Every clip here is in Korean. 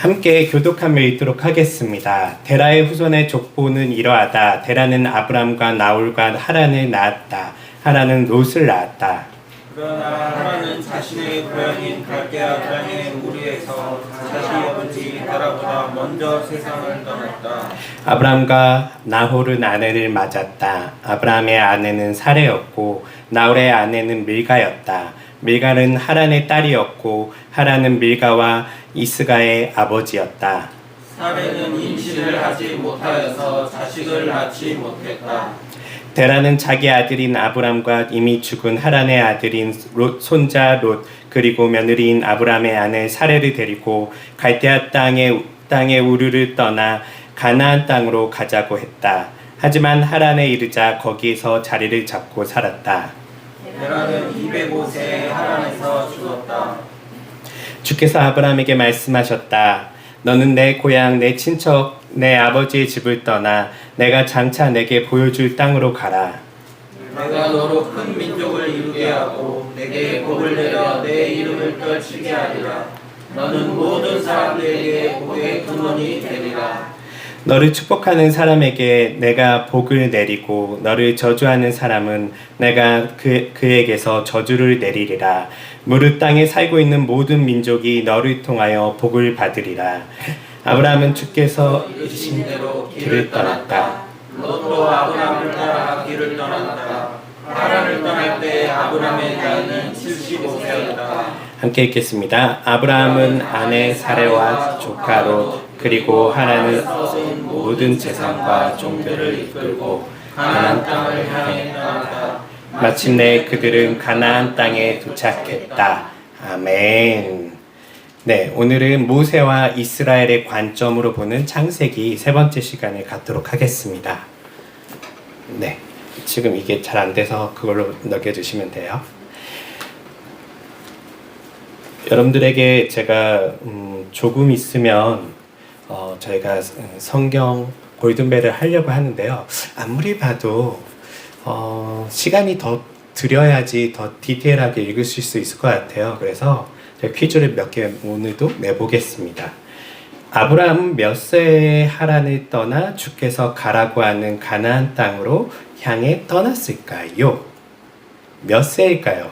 함께 교독하며 읽도록 하겠습니다. 데라의 후손의 족보는 이러하다. 데라는 아브람과 나홀과 하란을 낳았다. 하란은 롯을 낳았다. 그러나 하란은 자신의 고향인 갈대아 땅의 우르에서 자기 아버지 데라보다 먼저 세상을 떠났다. 아브람과 나홀은 아내를 맞았다. 아브람의 아내는 사레였고 나홀의 아내는 밀가였다. 밀가는 하란의 딸이었고 하란은 밀가와 이스가의 아버지였다. 사레는 임신을 하지 못하여서 자식을 낳지 못했다. 데라는 자기 아들인 아브람과 이미 죽은 하란의 아들인 손자 롯 그리고 며느리인 아브람의 아내 사레를 데리고 갈대아 땅의 우르를 떠나 가나안 땅으로 가자고 했다. 하지만 하란에 이르자 거기에서 자리를 잡고 살았다. 데라는 205세에 하란에서 죽었다. 주께서 아브람에게 말씀하셨다. 너는 내 고향, 내 친척, 내 아버지의 집을 떠나 내가 장차 내게 보여줄 땅으로 가라. 내가 너로 큰 민족을 이루게 하고 내게 복을 내려 내 이름을 떨치게 하리라. 너는 모든 사람들에게 복의 근원이 되리라. 너를 축복하는 사람에게 내가 복을 내리고 너를 저주하는 사람은 내가 그에게서 저주를 내리리라. 무릇 땅에 살고 있는 모든 민족이 너를 통하여 복을 받으리라. 아브라함은 주께서 이르신 대로 길을 떠났다. 롯도 아브라함을 따라 길을 떠났다. 하란을 떠날 때 아브라함의 나이는 75세였다. 함께 읽겠습니다. 아브라함은 아내 사레와 조카 롯 그리고 하란을 모든 재산과 종들을 이끌고 가나안 땅을 향해 떠났다. 마침내 그들은 가나안 땅에 도착했다. 아멘. 네, 오늘은 모세와 이스라엘의 관점으로 보는 창세기 세 번째 시간을 갖도록 하겠습니다. 네, 지금 이게 잘 안 돼서 그걸로 넘겨주시면 돼요. 여러분들에게 제가 조금 있으면 저희가 성경 골든벨을 하려고 하는데요. 아무리 봐도 시간이 더 들여야지 더 디테일하게 읽으실 수 있을 것 같아요. 그래서 제가 퀴즈를 몇 개 오늘도 내보겠습니다. 아브라함은 몇 세에 하란을 떠나 주께서 가라고 하는 가나안 땅으로 향해 떠났을까요? 몇 세일까요?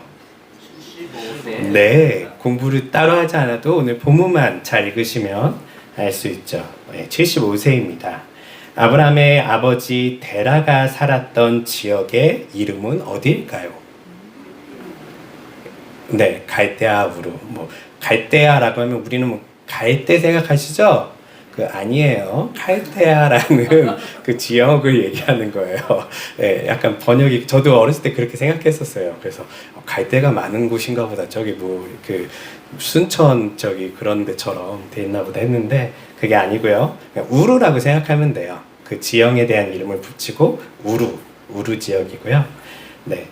75세. 네, 공부를 따로 하지 않아도 오늘 본문만 잘 읽으시면 알 수 있죠. 75세입니다. 아브라함의 아버지 데라가 살았던 지역의 이름은 어디일까요? 네, 갈대아 우르. 갈대아라고 하면 우리는 갈대 생각하시죠? 아니에요. 칼데아라는 그 지역을 얘기하는 거예요. 네, 약간 번역이 저도 어렸을 때 그렇게 생각했었어요. 그래서 갈대가 많은 곳인가 보다. 저기 순천 그런 데처럼 돼 있나 보다 했는데 그게 아니고요. 그냥 우루라고 생각하면 돼요. 그 지형에 대한 이름을 붙이고 우루 지역이고요. 네,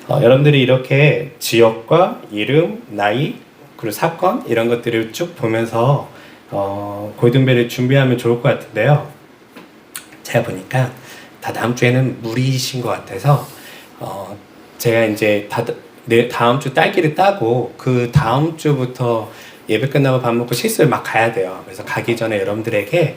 여러분들이 이렇게 지역과 이름, 나이, 그리고 사건 이런 것들을 쭉 보면서 골든벨을 준비하면 좋을 것 같은데요. 제가 보니까 다 다음 주에는 무리이신 것 같아서 제가 이제 다음 주 딸기를 따고 그 다음 주부터 예배 끝나고 밥 먹고 실습을 막 가야 돼요. 그래서 가기 전에 여러분들에게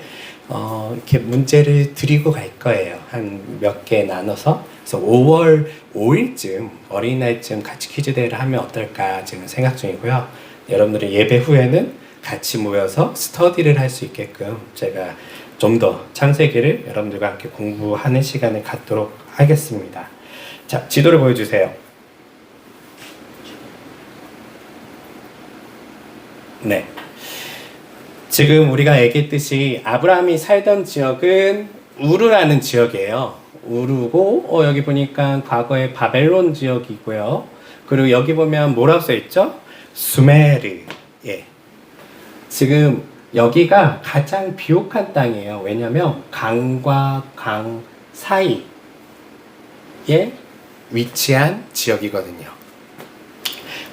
이렇게 문제를 드리고 갈 거예요. 한 몇 개 나눠서. 그래서 5월 5일쯤 어린이날쯤 같이 퀴즈 대회를 하면 어떨까 지금 생각 중이고요. 여러분들의 예배 후에는 같이 모여서 스터디를 할 수 있게끔 제가 좀 더 창세기를 여러분들과 함께 공부하는 시간을 갖도록 하겠습니다. 자, 지도를 보여주세요. 네. 지금 우리가 얘기했듯이 아브라함이 살던 지역은 우르라는 지역이에요. 우르고 여기 보니까 과거에 바벨론 지역이고요. 그리고 여기 보면 뭐라고 써있죠? 수메르. 예. 지금 여기가 가장 비옥한 땅이에요. 왜냐하면 강과 강 사이에 위치한 지역이거든요.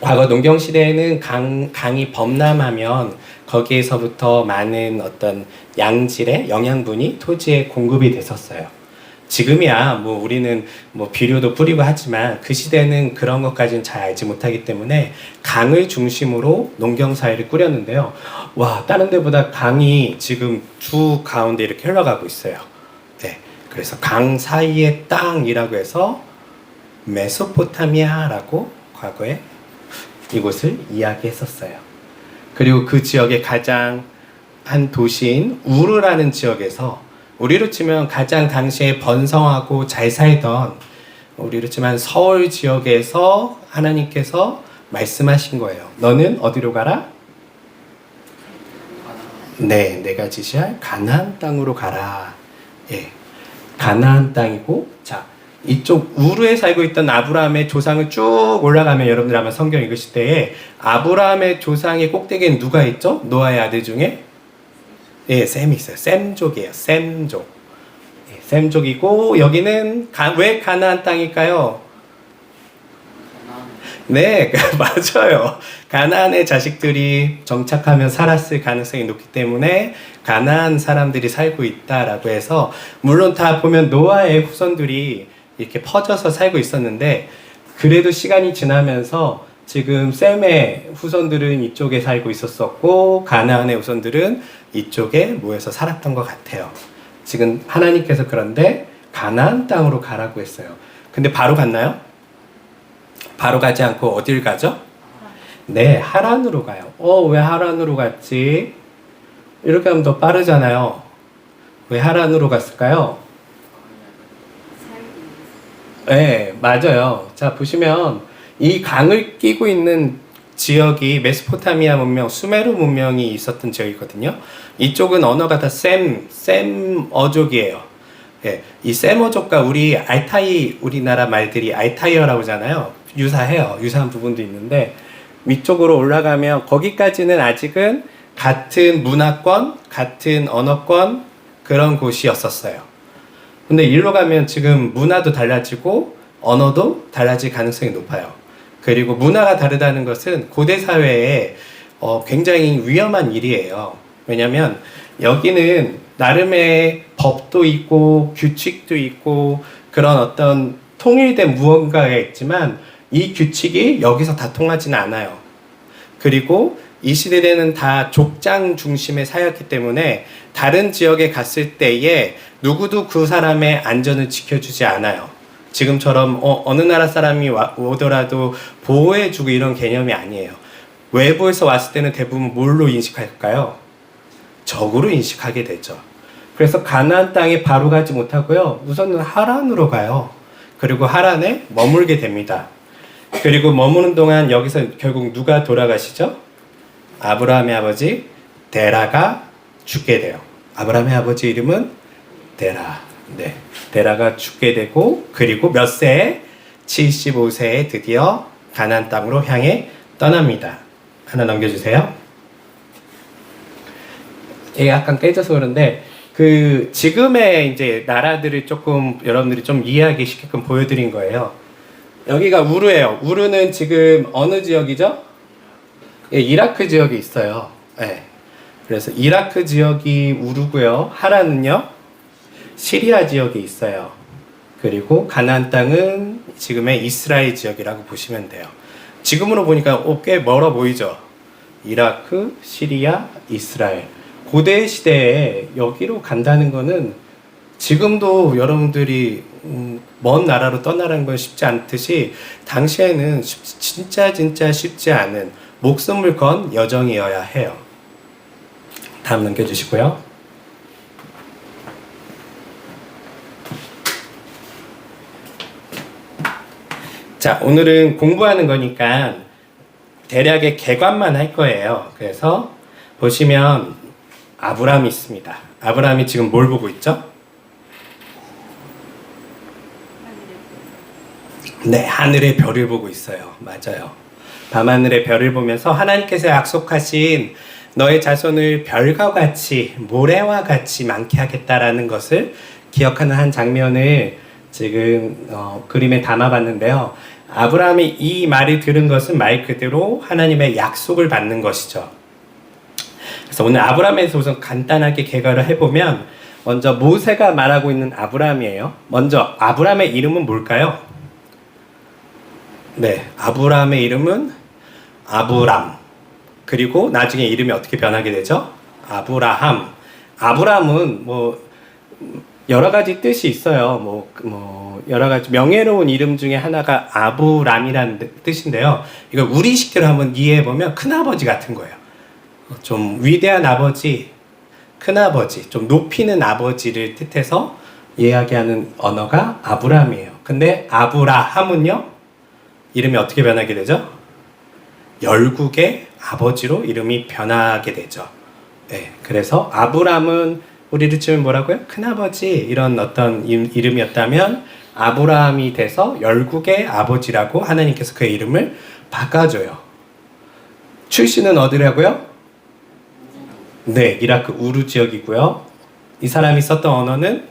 과거 농경 시대에는 강이 범람하면 거기에서부터 많은 어떤 양질의 영양분이 토지에 공급이 됐었어요. 지금이야 뭐 우리는 뭐 비료도 뿌리고 하지만 그 시대는 그런 것까지는 잘 알지 못하기 때문에 강을 중심으로 농경 사회를 꾸렸는데요. 와, 다른 데보다 강이 지금 주 가운데 이렇게 흘러가고 있어요. 네, 그래서 강 사이의 땅이라고 해서 메소포타미아라고 과거에 이곳을 이야기했었어요. 그리고 그 지역의 가장 한 도시인 우르라는 지역에서 우리로 치면 가장 당시에 번성하고 잘 살던, 우리로 치면 서울 지역에서 하나님께서 말씀하신 거예요. 너는 어디로 가라? 네, 내가 지시할 가나안 땅으로 가라. 예, 가나안 땅이고, 자, 이쪽 우르에 살고 있던 아브라함의 조상을 쭉 올라가면 여러분들 아마 성경 읽으실 때에 아브라함의 조상의 꼭대기엔 누가 있죠? 노아의 아들 중에 예, 셈이 있어요. 셈족이에요. 셈족. 예, 셈족이고 여기는 왜 가나안 땅일까요? 네, 맞아요. 가나안의 자식들이 정착하면 살았을 가능성이 높기 때문에 가나안 사람들이 살고 있다라고 해서, 물론 다 보면 노아의 후손들이 이렇게 퍼져서 살고 있었는데 그래도 시간이 지나면서 지금 셈의 후손들은 이쪽에 살고 있었었고 가나안의 후손들은 이쪽에 모여서 살았던 것 같아요. 지금 하나님께서 그런데 가나안 땅으로 가라고 했어요. 근데 바로 갔나요? 바로 가지 않고 어딜 가죠? 네, 하란으로 가요. 왜 하란으로 갔지? 이렇게 하면 더 빠르잖아요. 왜 하란으로 갔을까요? 네, 맞아요. 자, 보시면 이 강을 끼고 있는 지역이 메소포타미아 문명, 수메르 문명이 있었던 지역이거든요. 이쪽은 언어가 다 셈어족이에요. 예, 이 셈어족과 우리 알타이, 우리나라 말들이 알타이어라고 하잖아요. 유사해요. 유사한 부분도 있는데 위쪽으로 올라가면 거기까지는 아직은 같은 문화권, 같은 언어권 그런 곳이었었어요. 근데 일로 가면 지금 문화도 달라지고 언어도 달라질 가능성이 높아요. 그리고 문화가 다르다는 것은 고대 사회에 굉장히 위험한 일이에요. 왜냐하면 여기는 나름의 법도 있고 규칙도 있고 그런 어떤 통일된 무언가가 있지만 이 규칙이 여기서 다 통하지는 않아요. 그리고 이 시대에는 다 족장 중심의 사회였기 때문에 다른 지역에 갔을 때에 누구도 그 사람의 안전을 지켜주지 않아요. 지금처럼 어느 나라 사람이 오더라도 보호해주고 이런 개념이 아니에요. 외부에서 왔을 때는 대부분 뭘로 인식할까요? 적으로 인식하게 되죠. 그래서 가나안 땅에 바로 가지 못하고요. 우선은 하란으로 가요. 그리고 하란에 머물게 됩니다. 그리고 머무는 동안 여기서 결국 누가 돌아가시죠? 아브라함의 아버지 데라가 죽게 돼요. 아브라함의 아버지 이름은 데라. 네, 데라가 죽게 되고 그리고 몇 세에 75세에 드디어 가나안 땅으로 향해 떠납니다. 하나 넘겨주세요. 이게 약간 깨져서 그런데 그 지금의 이제 나라들을 조금 여러분들이 좀 이해하기 쉽게끔 보여드린 거예요. 여기가 우르예요. 우르는 지금 어느 지역이죠? 예, 이라크 지역에 있어요. 예. 그래서 이라크 지역이 우르고요. 하란은요, 시리아 지역에 있어요. 그리고 가나안 땅은 지금의 이스라엘 지역이라고 보시면 돼요. 지금으로 보니까 꽤 멀어 보이죠? 이라크, 시리아, 이스라엘. 고대 시대에 여기로 간다는 거는 지금도 여러분들이 먼 나라로 떠나는 건 쉽지 않듯이 당시에는 진짜 쉽지 않은 목숨을 건 여정이어야 해요. 다음 넘겨주시고요. 자, 오늘은 공부하는 거니까 대략의 개관만 할 거예요. 그래서 보시면 아브라함이 있습니다. 아브라함이 지금 뭘 보고 있죠? 네, 하늘의 별을 보고 있어요. 맞아요. 밤하늘의 별을 보면서 하나님께서 약속하신 너의 자손을 별과 같이 모래와 같이 많게 하겠다라는 것을 기억하는 한 장면을 지금 그림에 담아봤는데요. 아브라함이 이 말을 들은 것은 말 그대로 하나님의 약속을 받는 것이죠. 그래서 오늘 아브라함에서 우선 간단하게 개괄을 해보면 먼저 모세가 말하고 있는 아브라함이에요. 먼저 아브라함의 이름은 뭘까요? 네, 아브라함의 이름은 아브람. 그리고 나중에 이름이 어떻게 변하게 되죠? 아브라함. 아브라함은 뭐 여러 가지 뜻이 있어요. 뭐 여러 가지 명예로운 이름 중에 하나가 아브람이라는 뜻인데요. 이걸 우리식대로 한번 이해해 보면 큰아버지 같은 거예요. 좀 위대한 아버지, 큰아버지, 좀 높이는 아버지를 뜻해서 이야기하는 언어가 아브람이에요. 근데 아브라함은요, 이름이 어떻게 변하게 되죠? 열국의 아버지로 이름이 변하게 되죠. 네, 그래서 아브람은 우리를 치면 뭐라고요? 큰아버지 이런 어떤 이름이었다면 아브라함이 돼서 열국의 아버지라고 하나님께서 그의 이름을 바꿔줘요. 출신은 어디라고요? 네, 이라크 우르 지역이고요. 이 사람이 썼던 언어는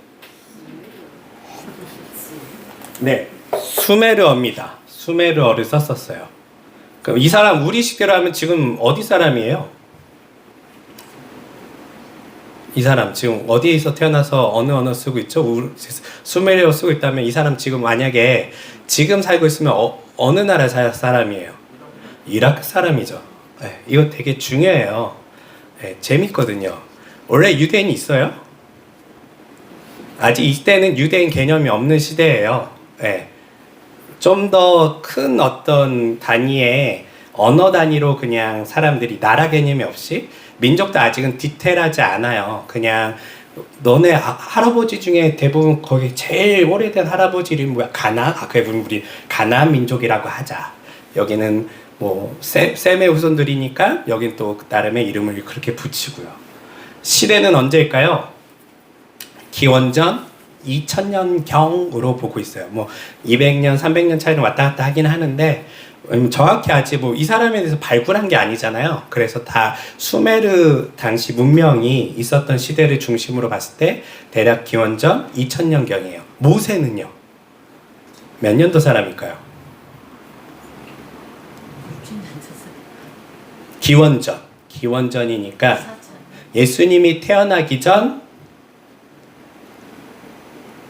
네, 수메르어입니다. 수메르어를 썼었어요. 그럼 이 사람 우리식대로 하면 지금 어디 사람이에요? 이 사람 지금 어디에서 태어나서 어느 언어 쓰고 있죠? 수메르어 쓰고 있다면 이 사람 지금 만약에 지금 살고 있으면 어느 나라 사람이에요? 이라크 사람이죠. 네, 이거 되게 중요해요. 네, 재밌거든요. 원래 유대인이 있어요? 아직 이때는 유대인 개념이 없는 시대예요. 네. 좀 더 큰 어떤 단위의 언어 단위로 그냥 사람들이 나라 개념이 없이 민족도 아직은 디테일하지 않아요. 그냥 너네 할아버지 중에 대부분 거기 제일 오래된 할아버지 이름이 뭐야? 그분 우리 가나안 민족이라고 하자. 여기는 뭐 셈의 후손들이니까 여긴 또 나름의 이름을 그렇게 붙이고요. 시대는 언제일까요? 기원전 2000년경으로 보고 있어요. 뭐 200년, 300년 차이는 왔다 갔다 하긴 하는데 정확히 아직 뭐 이 사람에 대해서 발굴한 게 아니잖아요. 그래서 다 수메르 당시 문명이 있었던 시대를 중심으로 봤을 때 대략 기원전 2000년경이에요. 모세는요? 몇 년도 사람일까요? 기원전이니까 예수님이 태어나기 전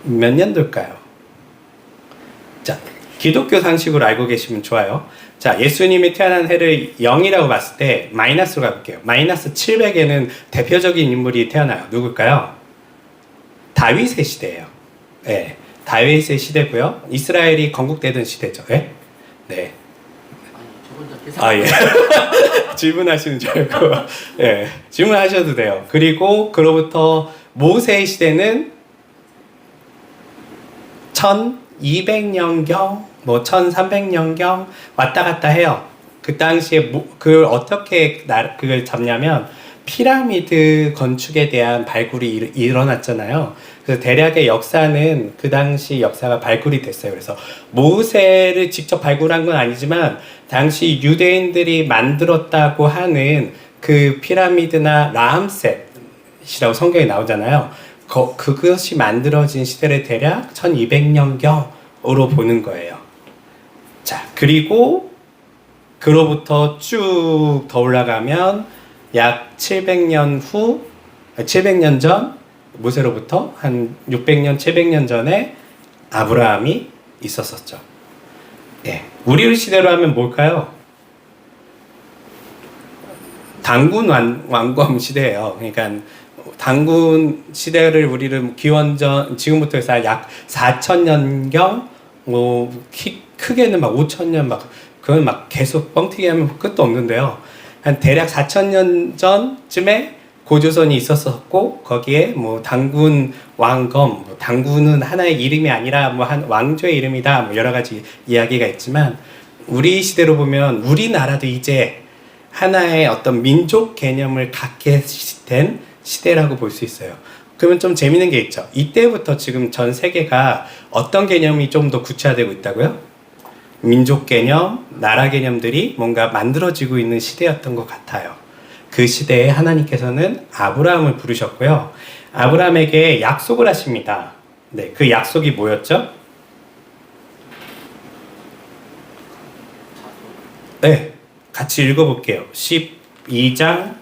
몇 년도일까요? 자, 기독교 상식으로 알고 계시면 좋아요. 자, 예수님이 태어난 해를 0이라고 봤을 때 마이너스로 가볼게요. 마이너스 700에는 대표적인 인물이 태어나요. 누굴까요? 다윗의 시대예요. 네, 다윗의 시대고요. 이스라엘이 건국되던 시대죠. 네? 네. 아, 예. 질문하시는 줄 알고. 예. 질문하셔도 돼요. 그리고 그로부터 모세의 시대는 1200년경, 뭐 1300년경 왔다 갔다 해요. 그 당시에 그걸 어떻게 그걸 잡냐면 피라미드 건축에 대한 발굴이 일어났잖아요. 그래서 대략의 역사는 그 당시 역사가 발굴이 됐어요. 그래서 모세를 직접 발굴한 건 아니지만 당시 유대인들이 만들었다고 하는 그 피라미드나 라암셋이라고 성경에 나오잖아요. 그것이 만들어진 시대를 대략 1200년경으로 보는 거예요. 자, 그리고 그로부터 쭉 더 올라가면 약 700년 전 모세로부터 한 600년, 700년 전에 아브라함이 있었었죠. 네, 우리 시대로 하면 뭘까요? 단군 왕검 시대예요. 그러니까 단군 시대를 우리를 기원전 지금부터 해서 약 4000년경 뭐 크게는 막 5000년 막 그건 막 계속 뻥튀기 하면 끝도 없는데요. 한 대략 4000년 전쯤에 고조선이 있었었고 거기에 뭐 단군 왕검, 뭐 단군은 하나의 이름이 아니라 뭐 한 왕조의 이름이다, 뭐 여러 가지 이야기가 있지만 우리 시대로 보면 우리나라도 이제 하나의 어떤 민족 개념을 갖게 된 시대라고 볼 수 있어요. 그러면 좀 재밌는 게 있죠. 이때부터 지금 전 세계가 어떤 개념이 좀 더 구체화되고 있다고요? 민족 개념, 나라 개념들이 뭔가 만들어지고 있는 시대였던 것 같아요. 그 시대에 하나님께서는 아브라함을 부르셨고요. 아브라함에게 약속을 하십니다. 네, 그 약속이 뭐였죠? 네, 같이 읽어볼게요. 12장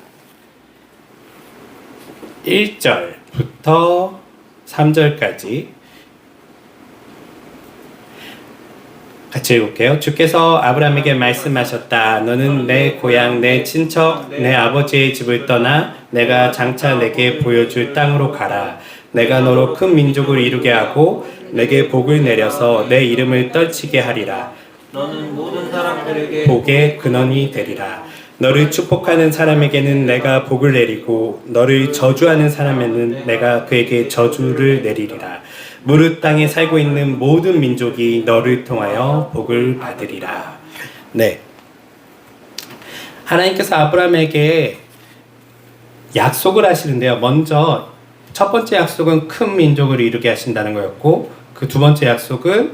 1절 부터 3절까지 같이 읽을게요. 주께서 아브라함에게 말씀하셨다. 너는 내 고향, 내 친척, 내 아버지의 집을 떠나 내가 장차 내게 보여줄 땅으로 가라. 내가 너로 큰 민족을 이루게 하고 내게 복을 내려서 내 이름을 떨치게 하리라. 너는 모든 사람들에게 복의 근원이 되리라. 너를 축복하는 사람에게는 내가 복을 내리고 너를 저주하는 사람에게는 내가 그에게 저주를 내리리라. 무릇 땅에 살고 있는 모든 민족이 너를 통하여 복을 받으리라. 네. 하나님께서 아브라함에게 약속을 하시는데요. 먼저 첫 번째 약속은 큰 민족을 이루게 하신다는 거였고, 그 두 번째 약속은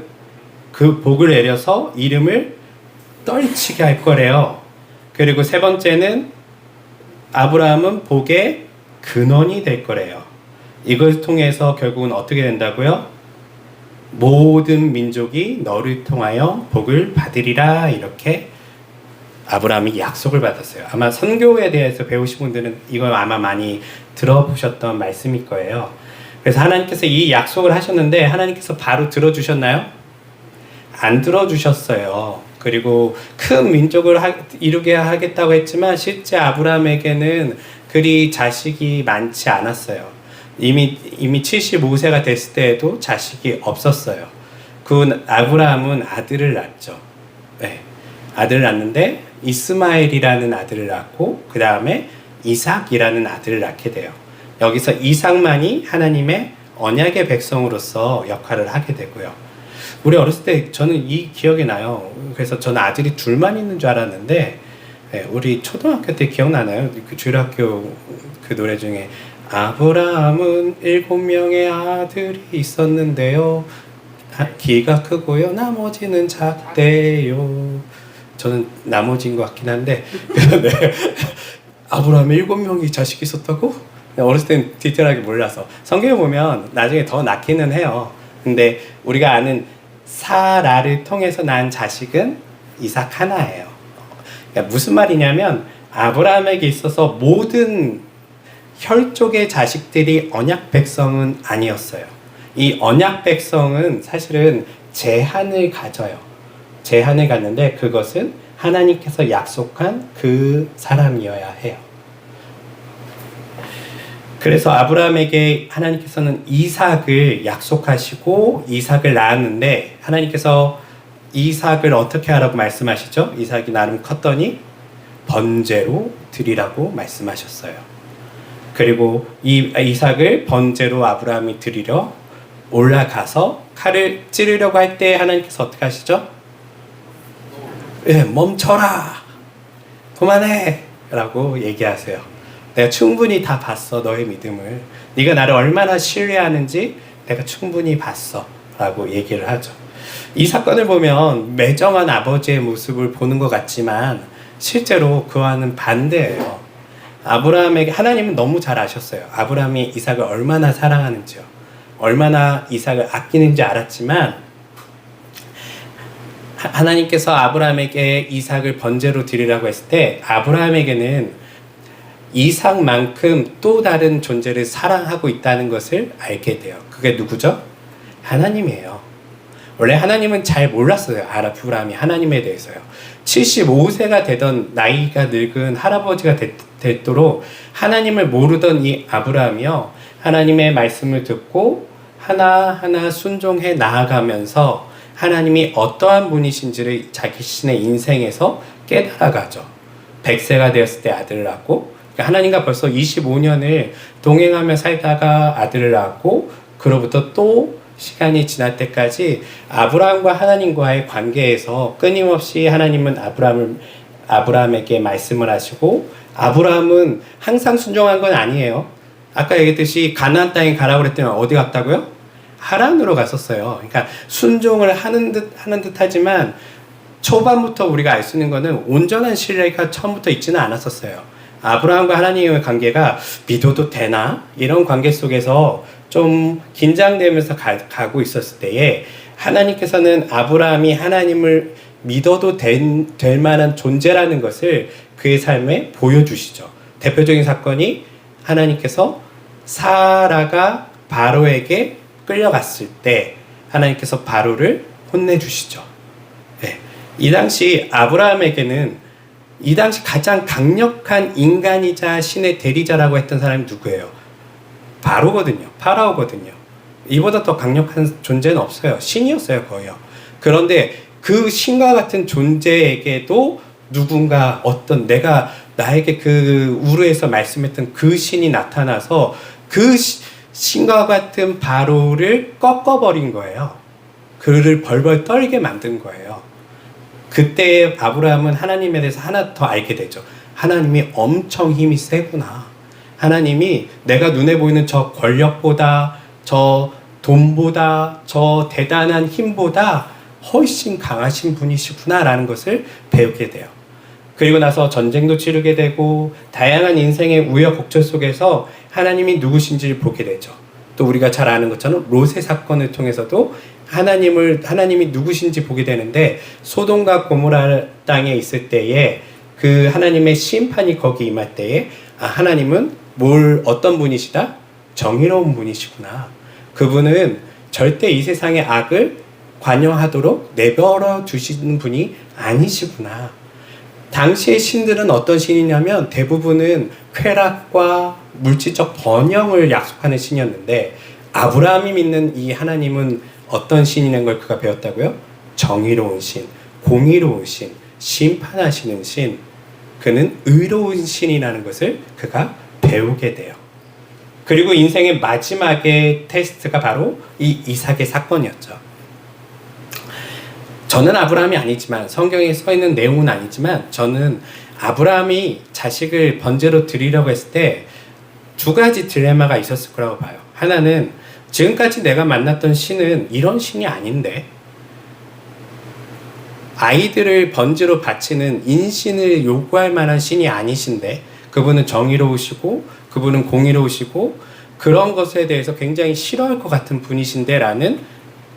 그 복을 내려서 이름을 떨치게 할 거래요. 그리고 세 번째는 아브라함은 복의 근원이 될 거래요. 이걸 통해서 결국은 어떻게 된다고요? 모든 민족이 너를 통하여 복을 받으리라. 이렇게 아브라함이 약속을 받았어요. 아마 선교에 대해서 배우신 분들은 이걸 아마 많이 들어보셨던 말씀일 거예요. 그래서 하나님께서 이 약속을 하셨는데 하나님께서 바로 들어주셨나요? 안 들어주셨어요. 그리고 큰 민족을 이루게 하겠다고 했지만 실제 아브라함에게는 그리 자식이 많지 않았어요. 이미 75세가 됐을 때에도 자식이 없었어요. 그 아브라함은 아들을 낳죠. 네. 아들을 낳는데 이스마엘이라는 아들을 낳고 그 다음에 이삭이라는 아들을 낳게 돼요. 여기서 이삭만이 하나님의 언약의 백성으로서 역할을 하게 되고요. 우리 어렸을 때 저는 이 기억이 나요. 그래서 저는 아들이 둘만 있는 줄 알았는데, 네, 우리 초등학교 때 기억나나요? 그 주일학교 그 노래 중에 아브라함은 7명의 아들이 있었는데요. 키가 크고요. 나머지는 작대요. 저는 나머지인 것 같긴 한데 네. 아브라함이 7명이 자식이 있었다고? 어렸을 땐 디테일하게 몰라서 성경에 보면 나중에 더 낳기는 해요. 근데 우리가 아는 사라를 통해서 낳은 자식은 이삭 하나예요. 그러니까 무슨 말이냐면 아브라함에게 있어서 모든 혈족의 자식들이 언약 백성은 아니었어요. 이 언약 백성은 사실은 제한을 가져요. 제한을 갖는데 그것은 하나님께서 약속한 그 사람이어야 해요. 그래서 아브라함에게 하나님께서는 이삭을 약속하시고 이삭을 낳았는데 하나님께서 이삭을 어떻게 하라고 말씀하시죠? 이삭이 나름 컸더니 번제로 드리라고 말씀하셨어요. 그리고 이 이삭을 번제로 아브라함이 드리러 올라가서 칼을 찌르려고 할 때 하나님께서 어떻게 하시죠? 예, 멈춰라! 그만해! 라고 얘기하세요. 내가 충분히 다 봤어, 너의 믿음을. 네가 나를 얼마나 신뢰하는지 내가 충분히 봤어. 라고 얘기를 하죠. 이 사건을 보면 매정한 아버지의 모습을 보는 것 같지만 실제로 그와는 반대예요. 아브라함에게 하나님은 너무 잘 아셨어요. 아브라함이 이삭을 얼마나 사랑하는지요. 얼마나 이삭을 아끼는지 알았지만 하나님께서 아브라함에게 이삭을 번제로 드리라고 했을 때 아브라함에게는 이삭만큼 또 다른 존재를 사랑하고 있다는 것을 알게 돼요. 그게 누구죠? 하나님이에요. 원래 하나님은 잘 몰랐어요. 아브라함이 하나님에 대해서요. 75세가 되던 나이가 늙은 할아버지가 됐도록 하나님을 모르던 이 아브라함이요. 하나님의 말씀을 듣고 하나하나 순종해 나아가면서 하나님이 어떠한 분이신지를 자기 자신의 인생에서 깨달아가죠. 100세가 되었을 때 아들을 낳고 하나님과 벌써 25년을 동행하며 살다가 아들을 낳았고 그로부터 또 시간이 지날 때까지 아브라함과 하나님과의 관계에서 끊임없이 하나님은 아브라함에게 말씀을 하시고 아브라함은 항상 순종한 건 아니에요. 아까 얘기했듯이 가나안 땅에 가라고 그랬더니 어디 갔다고요? 하란으로 갔었어요. 그러니까 순종을 하는 듯 하지만 초반부터 우리가 알 수 있는 거는 온전한 신뢰가 처음부터 있지는 않았었어요. 아브라함과 하나님의 관계가 믿어도 되나? 이런 관계 속에서 좀 긴장되면서 가고 있었을 때에 하나님께서는 아브라함이 하나님을 믿어도 될 만한 존재라는 것을 그의 삶에 보여주시죠. 대표적인 사건이 하나님께서 사라가 바로에게 끌려갔을 때 하나님께서 바로를 혼내주시죠. 네. 이 당시 아브라함에게는 이 당시 가장 강력한 인간이자 신의 대리자라고 했던 사람이 누구예요? 바로거든요. 파라오거든요. 이보다 더 강력한 존재는 없어요. 신이었어요, 거의요. 그런데 그 신과 같은 존재에게도 누군가 어떤 나에게 그 우르에서 말씀했던 그 신이 나타나서 그 신과 같은 바로를 꺾어버린 거예요. 그를 벌벌 떨게 만든 거예요. 그때 아브라함은 하나님에 대해서 하나 더 알게 되죠. 하나님이 엄청 힘이 세구나. 하나님이 내가 눈에 보이는 저 권력보다, 저 돈보다, 저 대단한 힘보다 훨씬 강하신 분이시구나 라는 것을 배우게 돼요. 그리고 나서 전쟁도 치르게 되고 다양한 인생의 우여곡절 속에서 하나님이 누구신지를 보게 되죠. 또 우리가 잘 아는 것처럼 롯의 사건을 통해서도 하나님이 누구신지 보게 되는데, 소돔과 고모라 땅에 있을 때에 그 하나님의 심판이 거기 임할 때에 하나님은 어떤 분이시다? 정의로운 분이시구나. 그분은 절대 이 세상의 악을 관여하도록 내버려 두시는 분이 아니시구나. 당시의 신들은 어떤 신이냐면 대부분은 쾌락과 물질적 번영을 약속하는 신이었는데, 아브라함이 믿는 이 하나님은 어떤 신이라는 걸 그가 배웠다고요? 정의로운 신, 공의로운 신, 심판하시는 신, 그는 의로운 신이라는 것을 그가 배우게 돼요. 그리고 인생의 마지막의 테스트가 바로 이 이삭의 사건이었죠. 저는 아브라함이 아니지만, 성경에 써 있는 내용은 아니지만, 저는 아브라함이 자식을 번제로 드리려고 했을 때 두 가지 딜레마가 있었을 거라고 봐요. 하나는 지금까지 내가 만났던 신은 이런 신이 아닌데, 아이들을 번제로 바치는 인신을 요구할 만한 신이 아니신데, 그분은 정의로우시고 그분은 공의로우시고 그런 것에 대해서 굉장히 싫어할 것 같은 분이신데 라는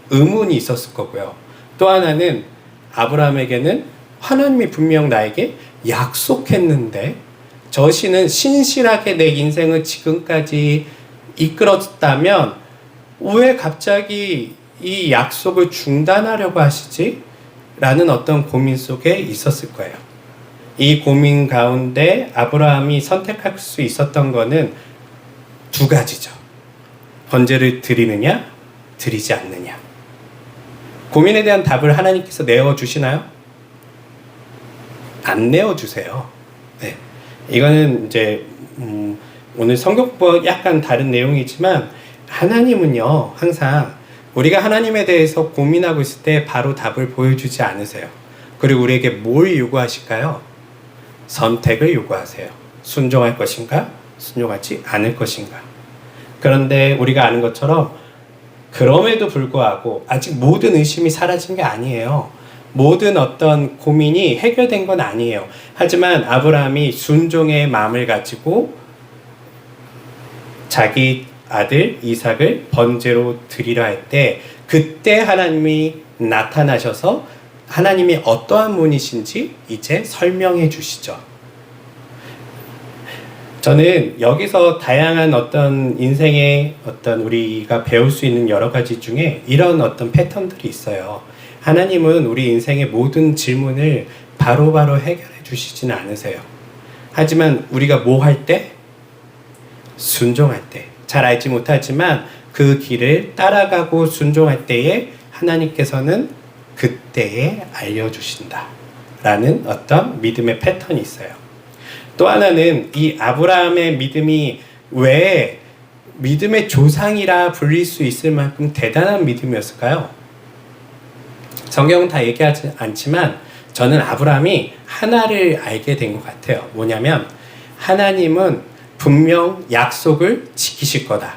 의문이 있었을 거고요. 또 하나는 아브라함에게는 하나님이 분명 나에게 약속했는데 저 신은 신실하게 내 인생을 지금까지 이끌었다면 왜 갑자기 이 약속을 중단하려고 하시지? 라는 어떤 고민 속에 있었을 거예요. 이 고민 가운데 아브라함이 선택할 수 있었던 거는 두 가지죠. 번제를 드리느냐, 드리지 않느냐. 고민에 대한 답을 하나님께서 내어주시나요? 안 내어주세요. 네. 이거는 이제 오늘 성경과 약간 다른 내용이지만, 하나님은요 항상 우리가 하나님에 대해서 고민하고 있을 때 바로 답을 보여주지 않으세요. 그리고 우리에게 뭘 요구하실까요? 선택을 요구하세요. 순종할 것인가? 순종하지 않을 것인가? 그런데 우리가 아는 것처럼 그럼에도 불구하고 아직 모든 의심이 사라진 게 아니에요. 모든 어떤 고민이 해결된 건 아니에요. 하지만 아브라함이 순종의 마음을 가지고 자기 아들 이삭을 번제로 드리려 할 때, 그때 하나님이 나타나셔서 하나님이 어떠한 분이신지 이제 설명해 주시죠. 저는 여기서 다양한 어떤 인생의 어떤 우리가 배울 수 있는 여러 가지 중에 이런 어떤 패턴들이 있어요. 하나님은 우리 인생의 모든 질문을 바로바로 해결해 주시지는 않으세요. 하지만 우리가 뭐 할 때? 순종할 때. 잘 알지 못하지만 그 길을 따라가고 순종할 때에 하나님께서는 그때에 알려주신다 라는 어떤 믿음의 패턴이 있어요. 또 하나는 이 아브라함의 믿음이 왜 믿음의 조상이라 불릴 수 있을 만큼 대단한 믿음이었을까요? 성경은 다 얘기하지 않지만 저는 아브라함이 하나를 알게 된 것 같아요. 뭐냐면 하나님은 분명 약속을 지키실 거다.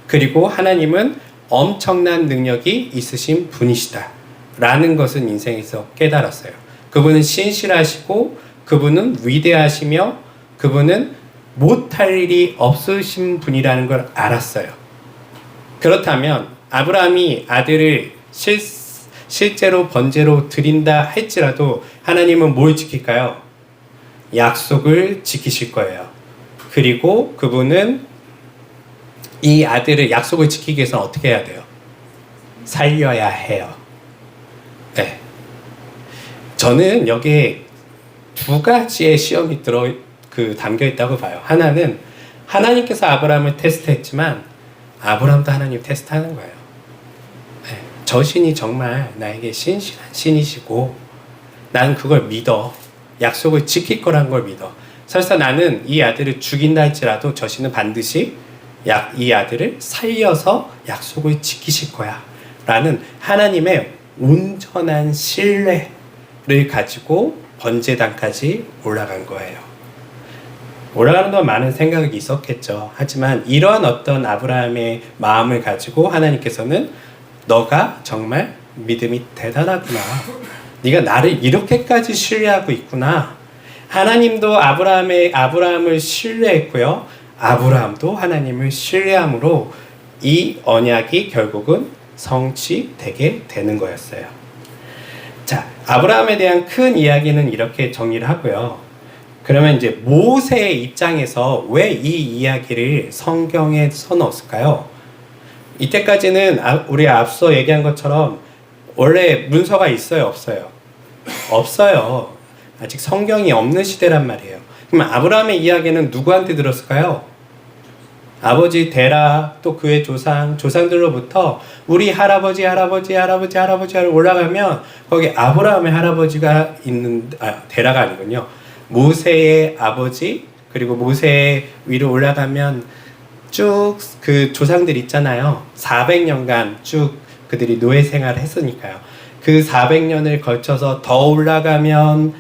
그리고 하나님은 엄청난 능력이 있으신 분이시다 라는 것은 인생에서 깨달았어요. 그분은 신실하시고 그분은 위대하시며 그분은 못할 일이 없으신 분이라는 걸 알았어요. 그렇다면 아브라함이 아들을 실제로 번제로 드린다 할지라도 하나님은 뭘 지킬까요? 약속을 지키실 거예요. 그리고 그분은 이 아들을 약속을 지키기 위해서는 어떻게 해야 돼요? 살려야 해요. 네. 저는 여기에 두 가지의 시험이 담겨 있다고 봐요. 하나는 하나님께서 아브라함을 테스트했지만 아브라함도 하나님 테스트하는 거예요. 네. 저 신이 정말 나에게 신실한 신이시고 나는 그걸 믿어. 약속을 지킬 거란 걸 믿어. 설사 나는 이 아들을 죽인다 할지라도 저 신은 반드시 이 아들을 살려서 약속을 지키실 거야 라는 하나님의 온전한 신뢰를 가지고 번제단까지 올라간 거예요. 올라가는 동안 많은 생각이 있었겠죠. 하지만 이러한 어떤 아브라함의 마음을 가지고 하나님께서는 너가 정말 믿음이 대단하구나. 네가 나를 이렇게까지 신뢰하고 있구나. 하나님도 아브라함을 신뢰했고요. 아브라함도 하나님을 신뢰함으로 이 언약이 결국은 성취되게 되는 거였어요. 자, 아브라함에 대한 큰 이야기는 이렇게 정리를 하고요. 그러면 이제 모세의 입장에서 왜 이 이야기를 성경에 써놓았을까요? 이때까지는 우리 앞서 얘기한 것처럼 원래 문서가 있어요, 없어요? 없어요. 아직 성경이 없는 시대란 말이에요. 그럼 아브라함의 이야기는 누구한테 들었을까요? 아버지 데라, 또 그의 조상들로부터 우리 할아버지 올라가면 거기 아브라함의 할아버지가 데라가 아니군요. 모세의 아버지, 그리고 모세 위로 올라가면 쭉 그 조상들 있잖아요. 400년간 쭉 그들이 노예 생활을 했으니까요. 그 400년을 걸쳐서 더 올라가면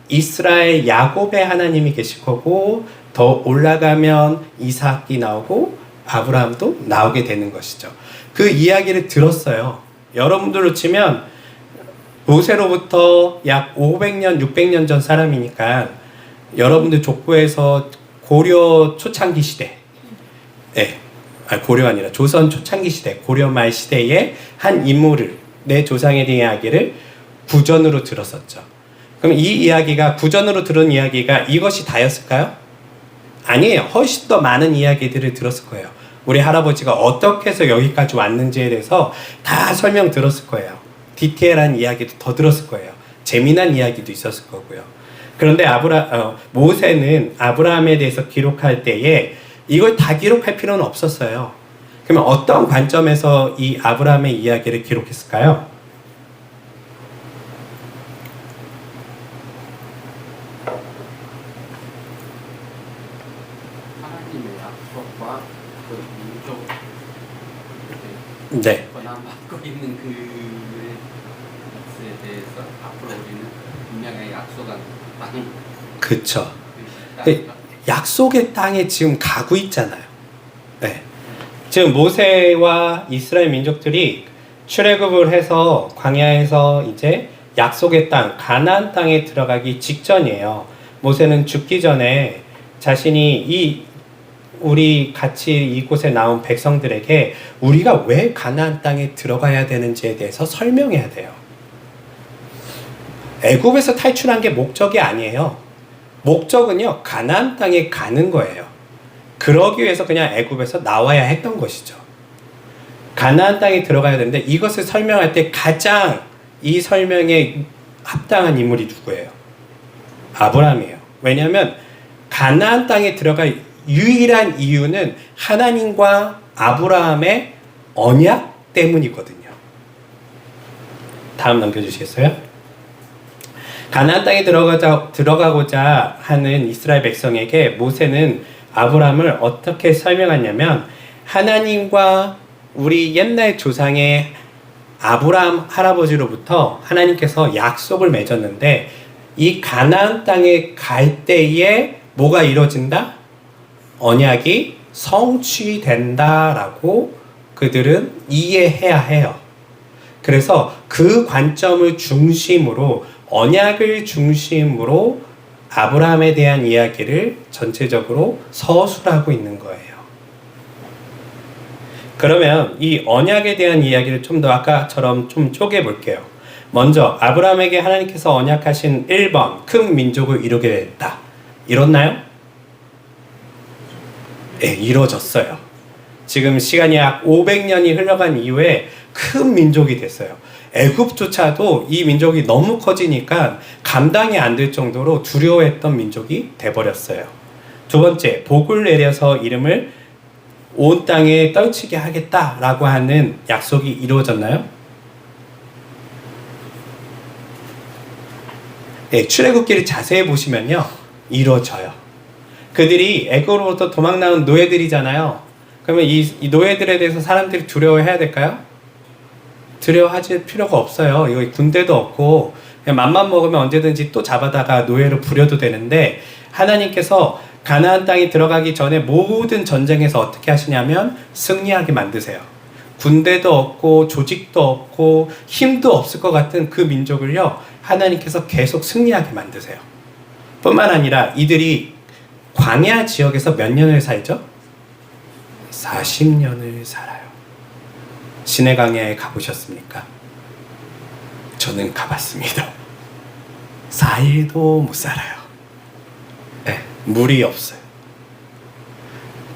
이스라엘 야곱의 하나님이 계실 거고, 더 올라가면 이삭이 나오고 아브라함도 나오게 되는 것이죠. 그 이야기를 들었어요. 여러분들로 치면 모세로부터 약 500년, 600년 전 사람이니까 여러분들 족보에서 고려 초창기 시대, 고려 아니라 조선 초창기 시대, 고려 말 시대의 한 인물을, 내 조상에 대한 이야기를 구전으로 들었었죠. 그럼 이 이야기가, 구전으로 들은 이야기가 이것이 다였을까요? 아니에요. 훨씬 더 많은 이야기들을 들었을 거예요. 우리 할아버지가 어떻게 해서 여기까지 왔는지에 대해서 다 설명 들었을 거예요. 디테일한 이야기도 더 들었을 거예요. 재미난 이야기도 있었을 거고요. 그런데 모세는 아브라함에 대해서 기록할 때에 이걸 다 기록할 필요는 없었어요. 그러면 어떤 관점에서 이 아브라함의 이야기를 기록했을까요? 하나님의 약속과 그 민족 네. 권한받고 있는 그것에 대해서 앞으로 우리는 분명히 약속한 땅. 그쵸. 약속의 땅에 지금 가고 있잖아요. 네. 지금 모세와 이스라엘 민족들이 출애굽을 해서 광야에서 이제 약속의 땅, 가나안 땅에 들어가기 직전이에요. 모세는 죽기 전에 자신이 우리 같이 이곳에 나온 백성들에게 우리가 왜 가나안 땅에 들어가야 되는지에 대해서 설명해야 돼요. 애굽에서 탈출한 게 목적이 아니에요. 목적은요, 가나안 땅에 가는 거예요. 그러기 위해서 그냥 애굽에서 나와야 했던 것이죠. 가나안 땅에 들어가야 되는데 이것을 설명할 때 가장 이 설명에 합당한 인물이 누구예요? 아브라함이에요. 왜냐하면 가나안 땅에 들어갈 유일한 이유는 하나님과 아브라함의 언약 때문이거든요. 다음 넘겨주시겠어요? 가나안 땅에 들어가고자 하는 이스라엘 백성에게 모세는 아브라함을 어떻게 설명하냐면, 하나님과 우리 옛날 조상의 아브라함 할아버지로부터 하나님께서 약속을 맺었는데 이 가나안 땅에 갈 때에 뭐가 이루어진다? 언약이 성취된다라고 그들은 이해해야 해요. 그래서 그 관점을 중심으로, 언약을 중심으로 아브라함에 대한 이야기를 전체적으로 서술하고 있는 거예요. 그러면 이 언약에 대한 이야기를 좀 더 아까처럼 좀 쪼개 볼게요. 먼저 아브라함에게 하나님께서 언약하신 1번, 큰 민족을 이루게 됐다. 이뤘나요? 네, 이루어졌어요. 지금 시간이 약 500년이 흘러간 이후에 큰 민족이 됐어요. 애굽조차도 이 민족이 너무 커지니까 감당이 안 될 정도로 두려워했던 민족이 돼버렸어요. 두 번째, 복을 내려서 이름을 온 땅에 떨치게 하겠다라고 하는 약속이 이루어졌나요? 네, 출애굽기를 자세히 보시면요, 이루어져요. 그들이 애굽으로부터 도망 나온 노예들이잖아요. 그러면 이 노예들에 대해서 사람들이 두려워해야 될까요? 두려워하실 필요가 없어요. 이거 군대도 없고 그냥 맘만 먹으면 언제든지 또 잡아다가 노예로 부려도 되는데, 하나님께서 가나안 땅에 들어가기 전에 모든 전쟁에서 어떻게 하시냐면 승리하게 만드세요. 군대도 없고 조직도 없고 힘도 없을 것 같은 그 민족을요, 하나님께서 계속 승리하게 만드세요. 뿐만 아니라 이들이 광야 지역에서 몇 년을 살죠? 40년을 살아요. 시내 광야에 가보셨습니까? 저는 가봤습니다. 4일도 못 살아요. 네, 물이 없어요.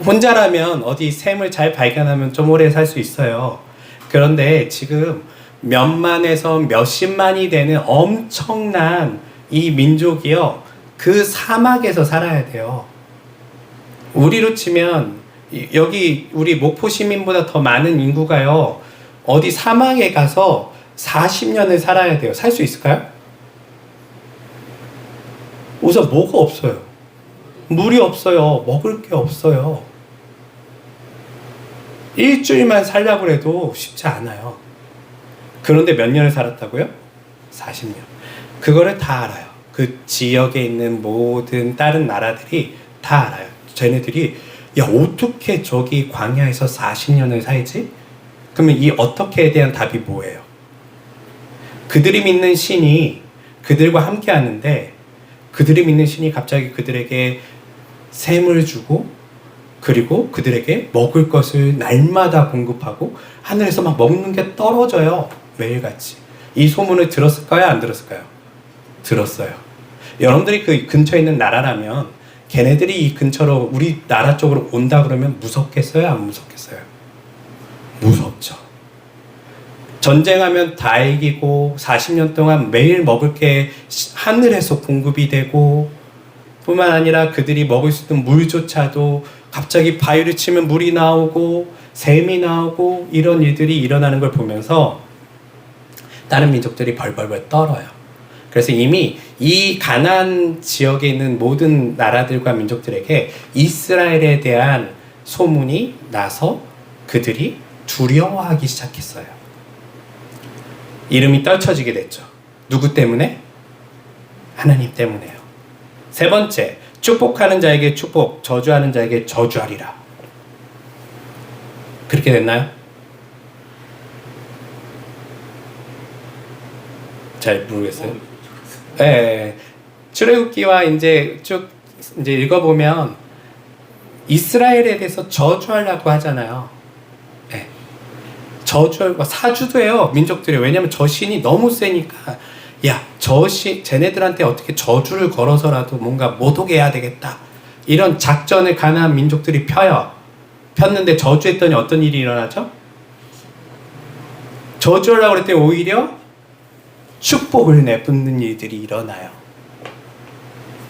혼자라면 어디 샘을 잘 발견하면 좀 오래 살 수 있어요. 그런데 지금 몇만에서 몇십만이 되는 엄청난 이 민족이요, 그 사막에서 살아야 돼요. 우리로 치면 여기 우리 목포 시민보다 더 많은 인구가요, 어디 사막에 가서 40년을 살아야 돼요. 살 수 있을까요? 우선 뭐가 없어요. 물이 없어요. 먹을 게 없어요. 일주일만 살려고 해도 쉽지 않아요. 그런데 몇 년을 살았다고요? 40년. 그거를 다 알아요. 그 지역에 있는 모든 다른 나라들이 다 알아요. 쟤네들이 야, 어떻게 저기 광야에서 40년을 살지? 그러면 이 어떻게에 대한 답이 뭐예요? 그들이 믿는 신이 그들과 함께 하는데, 그들이 믿는 신이 갑자기 그들에게 샘을 주고, 그리고 그들에게 먹을 것을 날마다 공급하고, 하늘에서 막 먹는 게 떨어져요. 매일같이. 이 소문을 들었을까요? 안 들었을까요? 들었어요. 여러분들이 그 근처에 있는 나라라면 걔네들이 이 근처로 우리나라 쪽으로 온다 그러면 무섭겠어요? 안 무섭겠어요? 무섭죠. 전쟁하면 다 이기고 40년 동안 매일 먹을 게 하늘에서 공급이 되고, 뿐만 아니라 그들이 먹을 수 있는 물조차도 갑자기 바위를 치면 물이 나오고 샘이 나오고, 이런 일들이 일어나는 걸 보면서 다른 민족들이 벌벌벌 떨어요. 그래서 이미 이 가나안 지역에 있는 모든 나라들과 민족들에게 이스라엘에 대한 소문이 나서 그들이 두려워하기 시작했어요. 이름이 떨쳐지게 됐죠. 누구 때문에? 하나님 때문에요. 세 번째, 축복하는 자에게 축복, 저주하는 자에게 저주하리라. 그렇게 됐나요? 잘 모르겠어요. 네, 출애굽기와 이제 쭉 이제 읽어보면 이스라엘에 대해서 저주하려고 하잖아요. 네. 저주하고 사주도 해요, 민족들이. 왜냐면 저 신이 너무 세니까, 야, 저 신, 쟤네들한테 어떻게 저주를 걸어서라도 뭔가 못 오게 해야 되겠다, 이런 작전을 가나안 민족들이 펴요. 폈는데 저주했더니 어떤 일이 일어나죠? 저주하려고 그랬더니 오히려 축복을 내뿜는 일들이 일어나요.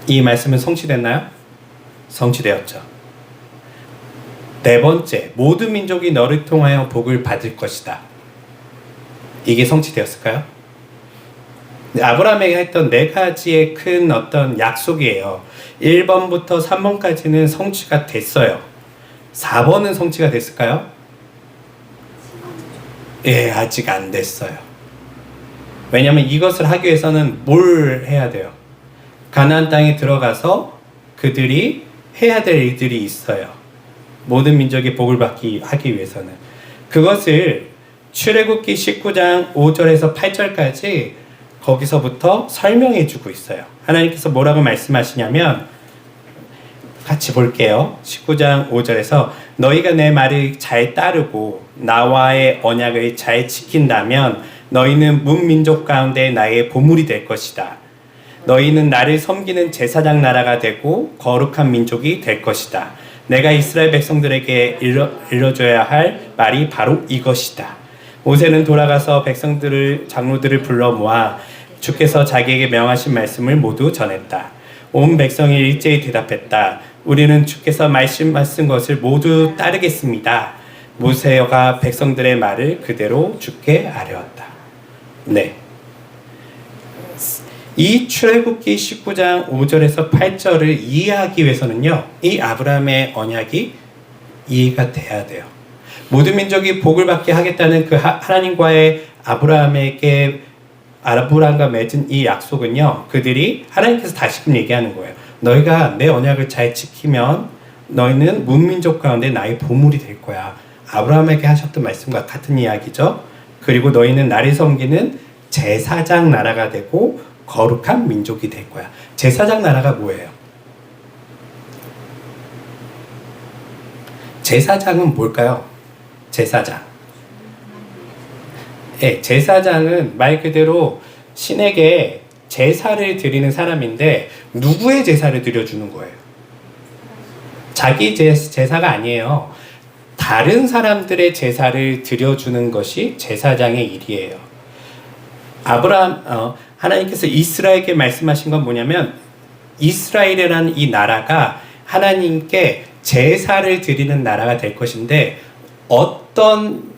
이 말씀은 성취됐나요? 성취되었죠. 네 번째, 모든 민족이 너를 통하여 복을 받을 것이다. 이게 성취되었을까요? 아브라함에게 했던 네 가지의 큰 어떤 약속이에요. 1번부터 3번까지는 성취가 됐어요. 4번은 성취가 됐을까요? 예, 아직 안 됐어요. 왜냐하면 이것을 하기 위해서는 뭘 해야 돼요? 가나안 땅에 들어가서 그들이 해야 될 일들이 있어요. 모든 민족이 복을 하기 위해서는. 그것을 출애굽기 19장 5절에서 8절까지 거기서부터 설명해 주고 있어요. 하나님께서 뭐라고 말씀하시냐면, 같이 볼게요. 19장 5절에서 너희가 내 말을 잘 따르고 나와의 언약을 잘 지킨다면 너희는 문민족 가운데 나의 보물이 될 것이다. 너희는 나를 섬기는 제사장 나라가 되고 거룩한 민족이 될 것이다. 내가 이스라엘 백성들에게 일러줘야 할 말이 바로 이것이다. 모세는 돌아가서 백성들을 장로들을 불러 모아 주께서 자기에게 명하신 말씀을 모두 전했다. 온 백성이 일제히 대답했다. 우리는 주께서 말씀하신 것을 모두 따르겠습니다. 모세가 백성들의 말을 그대로 주께 아뢰었다. 네. 이 출애굽기 19장 5절에서 8절을 이해하기 위해서는요, 이 아브라함의 언약이 이해가 돼야 돼요. 모든 민족이 복을 받게 하겠다는 그 하나님과의 아브라함과 맺은 이 약속은요, 그들이 하나님께서 다시금 얘기하는 거예요. 너희가 내 언약을 잘 지키면 너희는 문민족 가운데 나의 보물이 될 거야. 아브라함에게 하셨던 말씀과 같은 이야기죠. 그리고 너희는 나를 섬기는 제사장 나라가 되고 거룩한 민족이 될 거야. 제사장 나라가 뭐예요? 제사장은 뭘까요? 제사장. 예, 제사장은 말 그대로 신에게 제사를 드리는 사람인데 누구의 제사를 드려주는 거예요? 자기 제사가 아니에요. 다른 사람들의 제사를 드려주는 것이 제사장의 일이에요. 하나님께서 이스라엘에게 말씀하신 건 뭐냐면, 이스라엘이라는 이 나라가 하나님께 제사를 드리는 나라가 될 것인데, 어떤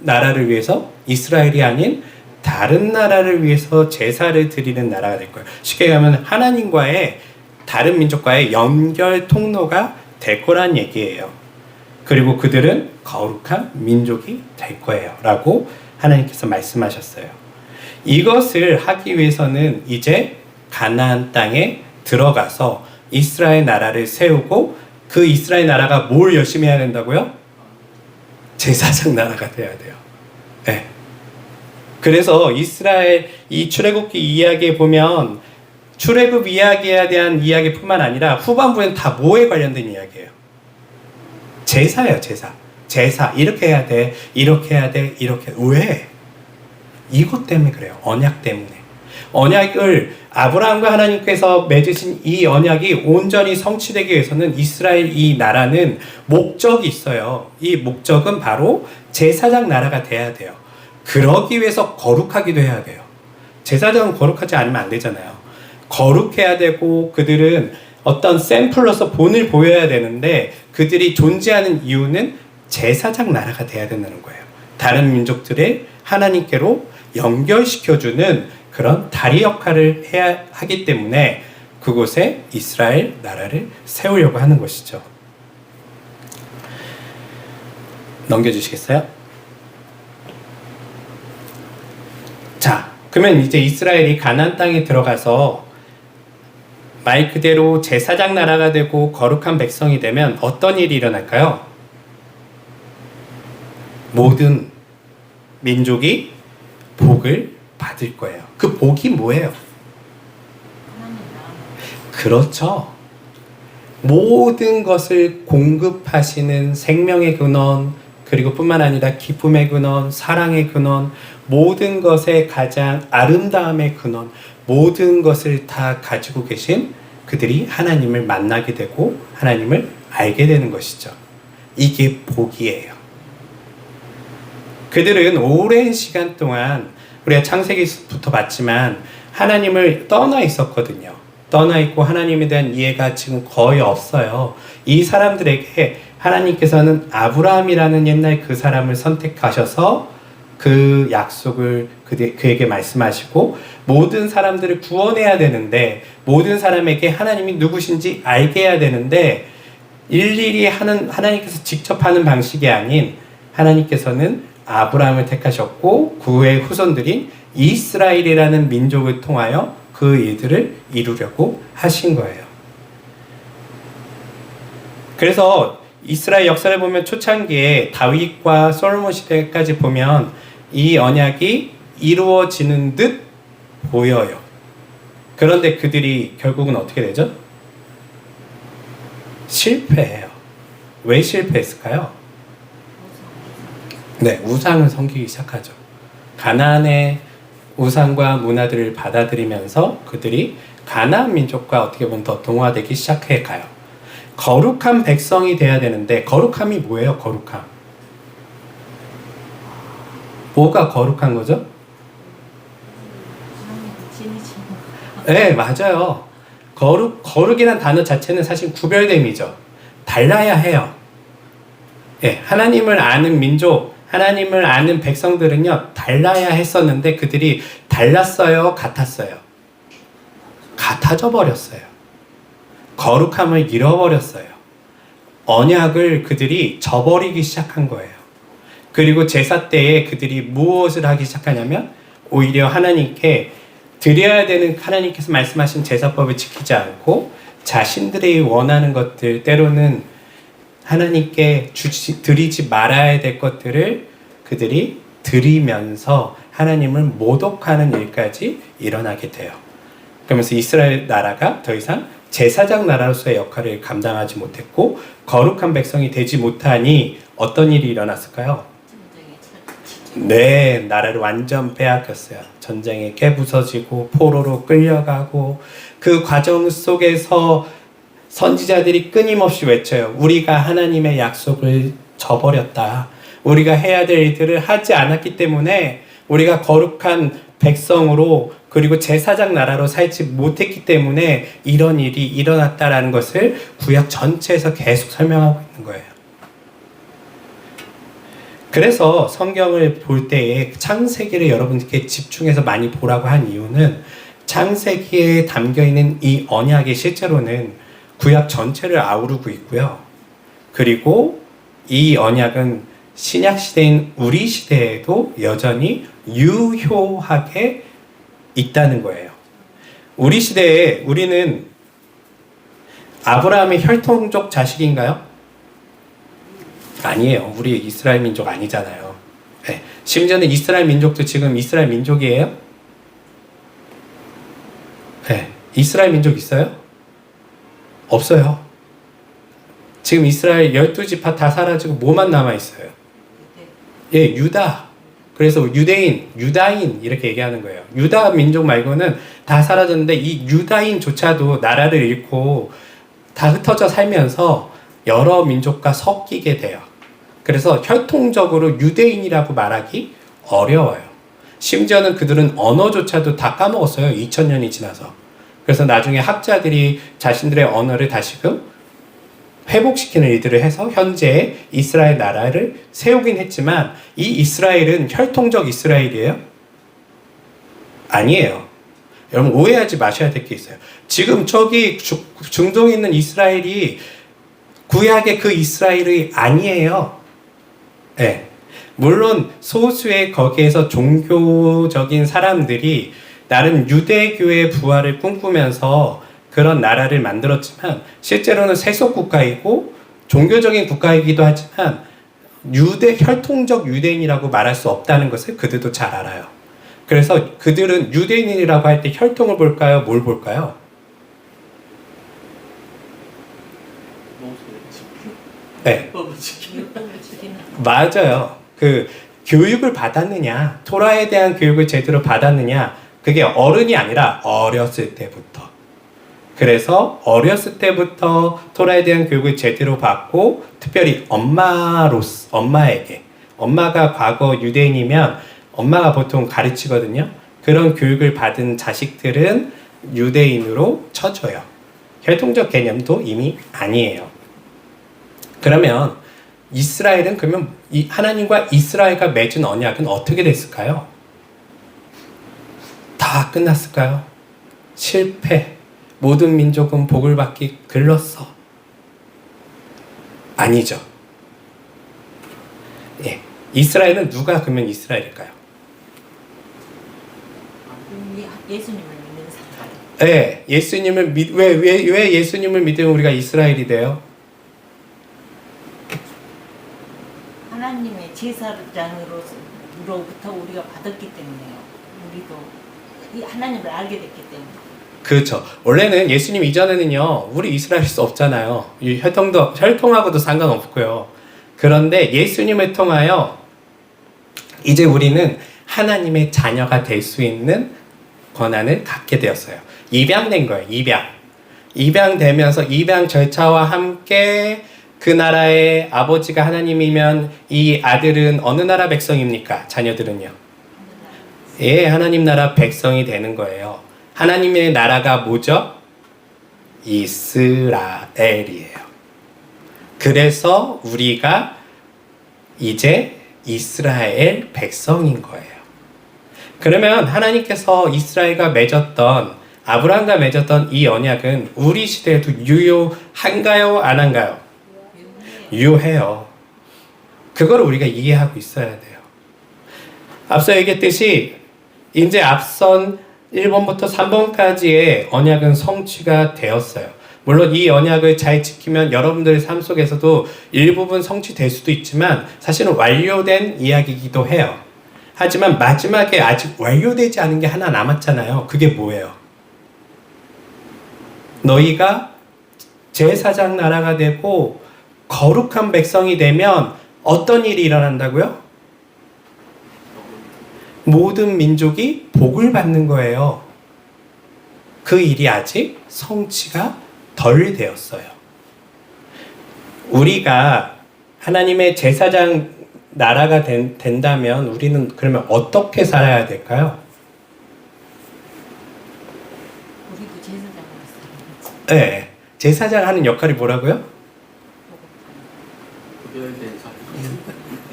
나라를 위해서? 이스라엘이 아닌 다른 나라를 위해서 제사를 드리는 나라가 될 거예요. 쉽게 가면 하나님과의 다른 민족과의 연결 통로가 될 거란 얘기예요. 그리고 그들은 거룩한 민족이 될 거예요 라고 하나님께서 말씀하셨어요. 이것을 하기 위해서는 이제 가나안 땅에 들어가서 이스라엘 나라를 세우고, 그 이스라엘 나라가 뭘 열심히 해야 된다고요? 제사장 나라가 돼야 돼요. 네. 그래서 이스라엘 이 출애굽기 이야기에 보면 출애굽 이야기에 대한 이야기뿐만 아니라 후반부에는 다 뭐에 관련된 이야기예요? 제사예요. 제사 이렇게 해야 돼, 이렇게 해야 돼, 이렇게. 왜? 이것 때문에 그래요. 언약 때문에. 언약을 아브라함과 하나님께서 맺으신 이 언약이 온전히 성취되기 위해서는 이스라엘 이 나라는 목적이 있어요. 이 목적은 바로 제사장 나라가 돼야 돼요. 그러기 위해서 거룩하기도 해야 돼요. 제사장은 거룩하지 않으면 안 되잖아요. 거룩해야 되고, 그들은 어떤 샘플로서 본을 보여야 되는데, 그들이 존재하는 이유는 제사장 나라가 돼야 된다는 거예요. 다른 민족들의 하나님께로 연결시켜주는 그런 다리 역할을 해야 하기 때문에 그곳에 이스라엘 나라를 세우려고 하는 것이죠. 넘겨주시겠어요? 자, 그러면 이제 이스라엘이 가나안 땅에 들어가서 말 그대로 제사장 나라가 되고 거룩한 백성이 되면 어떤 일이 일어날까요? 모든 민족이 복을 받을 거예요. 그 복이 뭐예요? 그렇죠. 모든 것을 공급하시는 생명의 근원, 그리고 뿐만 아니라 기쁨의 근원, 사랑의 근원, 모든 것의 가장 아름다움의 근원, 모든 것을 다 가지고 계신 그들이 하나님을 만나게 되고 하나님을 알게 되는 것이죠. 이게 복이에요. 그들은 오랜 시간 동안 우리가 창세기부터 봤지만 하나님을 떠나 있었거든요. 떠나 있고 하나님에 대한 이해가 지금 거의 없어요. 이 사람들에게 하나님께서는 아브라함이라는 옛날 그 사람을 선택하셔서 그 약속을 그에게 말씀하시고 모든 사람들을 구원해야 되는데, 모든 사람에게 하나님이 누구신지 알게 해야 되는데, 일일이 하나님께서 직접 하는 방식이 아닌, 하나님께서는 아브라함을 택하셨고 그의 후손들인 이스라엘이라는 민족을 통하여 그 일들을 이루려고 하신 거예요. 그래서 이스라엘 역사를 보면 초창기에 다윗과 솔로몬 시대까지 보면 이 언약이 이루어지는 듯 보여요. 그런데 그들이 결국은 어떻게 되죠? 실패해요. 왜 실패했을까요? 네, 우상을 섬기기 시작하죠. 가나안의 우상과 문화들을 받아들이면서 그들이 가나안 민족과 어떻게 보면 더 동화되기 시작해 가요. 거룩한 백성이 돼야 되는데 거룩함이 뭐예요? 거룩함. 뭐가 거룩한 거죠? 네, 맞아요. 거룩이란 단어 자체는 사실 구별됨이죠. 달라야 해요. 예, 하나님을 아는 민족, 하나님을 아는 백성들은요, 달라야 했었는데 그들이 달랐어요? 같았어요? 같아져 버렸어요. 거룩함을 잃어버렸어요. 언약을 그들이 저버리기 시작한 거예요. 그리고 제사 때에 그들이 무엇을 하기 시작하냐면 오히려 하나님께 드려야 되는 하나님께서 말씀하신 제사법을 지키지 않고 자신들이 원하는 것들, 때로는 하나님께 드리지 말아야 될 것들을 그들이 드리면서 하나님을 모독하는 일까지 일어나게 돼요. 그러면서 이스라엘 나라가 더 이상 제사장 나라로서의 역할을 감당하지 못했고 거룩한 백성이 되지 못하니 어떤 일이 일어났을까요? 네, 나라를 완전 빼앗겼어요. 전쟁에 깨부서지고 포로로 끌려가고 그 과정 속에서 선지자들이 끊임없이 외쳐요. 우리가 하나님의 약속을 저버렸다. 우리가 해야 될 일들을 하지 않았기 때문에 우리가 거룩한 백성으로 그리고 제사장 나라로 살지 못했기 때문에 이런 일이 일어났다라는 것을 구약 전체에서 계속 설명하고 있는 거예요. 그래서 성경을 볼 때에 창세기를 여러분들께 집중해서 많이 보라고 한 이유는 창세기에 담겨있는 이 언약이 실제로는 구약 전체를 아우르고 있고요. 그리고 이 언약은 신약 시대인 우리 시대에도 여전히 유효하게 있다는 거예요. 우리 시대에 우리는 아브라함의 혈통적 자식인가요? 아니에요. 우리 이스라엘 민족 아니잖아요. 네. 심지어는 이스라엘 민족도 지금 이스라엘 민족이에요? 네. 이스라엘 민족 있어요? 없어요. 지금 이스라엘 12지파 다 사라지고 뭐만 남아있어요? 예, 유다. 그래서 유다인 이렇게 얘기하는 거예요. 유다 민족 말고는 다 사라졌는데 이 유다인조차도 나라를 잃고 다 흩어져 살면서 여러 민족과 섞이게 돼요. 그래서 혈통적으로 유대인이라고 말하기 어려워요. 심지어는 그들은 언어조차도 다 까먹었어요. 2000년이 지나서. 그래서 나중에 학자들이 자신들의 언어를 다시금 회복시키는 일들을 해서 현재 이스라엘 나라를 세우긴 했지만 이 이스라엘은 혈통적 이스라엘이에요? 아니에요. 여러분 오해하지 마셔야 될 게 있어요. 지금 저기 중동에 있는 이스라엘이 구약의 그 이스라엘이 아니에요. 네. 물론 소수의 거기에서 종교적인 사람들이 나름 유대교의 부활을 꿈꾸면서 그런 나라를 만들었지만 실제로는 세속 국가이고 종교적인 국가이기도 하지만 혈통적 유대인이라고 말할 수 없다는 것을 그들도 잘 알아요. 그래서 그들은 유대인이라고 할 때 혈통을 볼까요? 뭘 볼까요? 네. 맞아요. 그 교육을 받았느냐, 토라에 대한 교육을 제대로 받았느냐, 그게 어른이 아니라 어렸을 때부터. 그래서 어렸을 때부터 토라에 대한 교육을 제대로 받고 특별히 엄마에게 엄마가 과거 유대인이면 엄마가 보통 가르치거든요. 그런 교육을 받은 자식들은 유대인으로 쳐줘요. 혈통적 개념도 이미 아니에요. 그러면 이스라엘은 그러면 하나님과 이스라엘과 맺은 언약은 어떻게 됐을까요? 다 끝났을까요? 실패. 모든 민족은 복을 받기 글렀어. 아니죠. 예. 이스라엘은 누가 그러면 이스라엘일까요? 예수님을 믿는 사람. 네, 예수님을 왜 예수님을 믿으면 우리가 이스라엘이 돼요? 하나님의 제사장으로부터 우리가 받았기 때문에요. 우리도 이 하나님을 알게 됐기 때문에. 그렇죠. 원래는 예수님 이전에는요, 우리 이스라엘일 수 없잖아요. 이 혈통하고도 상관없고요. 그런데 예수님을 통하여 이제 우리는 하나님의 자녀가 될 수 있는 권한을 갖게 되었어요. 입양된 거예요. 입양. 입양되면서 입양 절차와 함께 그 나라의 아버지가 하나님이면 이 아들은 어느 나라 백성입니까? 자녀들은요. 예, 하나님 나라 백성이 되는 거예요. 하나님의 나라가 뭐죠? 이스라엘이에요. 그래서 우리가 이제 이스라엘 백성인 거예요. 그러면 하나님께서 이스라엘과 맺었던, 아브라함과 맺었던 이 언약은 우리 시대에도 유효한가요? 안 한가요? 유효해요. 그걸 우리가 이해하고 있어야 돼요. 앞서 얘기했듯이 이제 앞선 1번부터 3번까지의 언약은 성취가 되었어요. 물론 이 언약을 잘 지키면 여러분들의 삶 속에서도 일부분 성취될 수도 있지만 사실은 완료된 이야기이기도 해요. 하지만 마지막에 아직 완료되지 않은 게 하나 남았잖아요. 그게 뭐예요? 너희가 제사장 나라가 되고 거룩한 백성이 되면 어떤 일이 일어난다고요? 모든 민족이 복을 받는 거예요. 그 일이 아직 성취가 덜 되었어요. 우리가 하나님의 제사장 나라가 된다면 우리는 그러면 어떻게 살아야 될까요? 우리도 제사장으로 살아야지. 네, 제사장 하는 역할이 뭐라고요? 구별된 사람.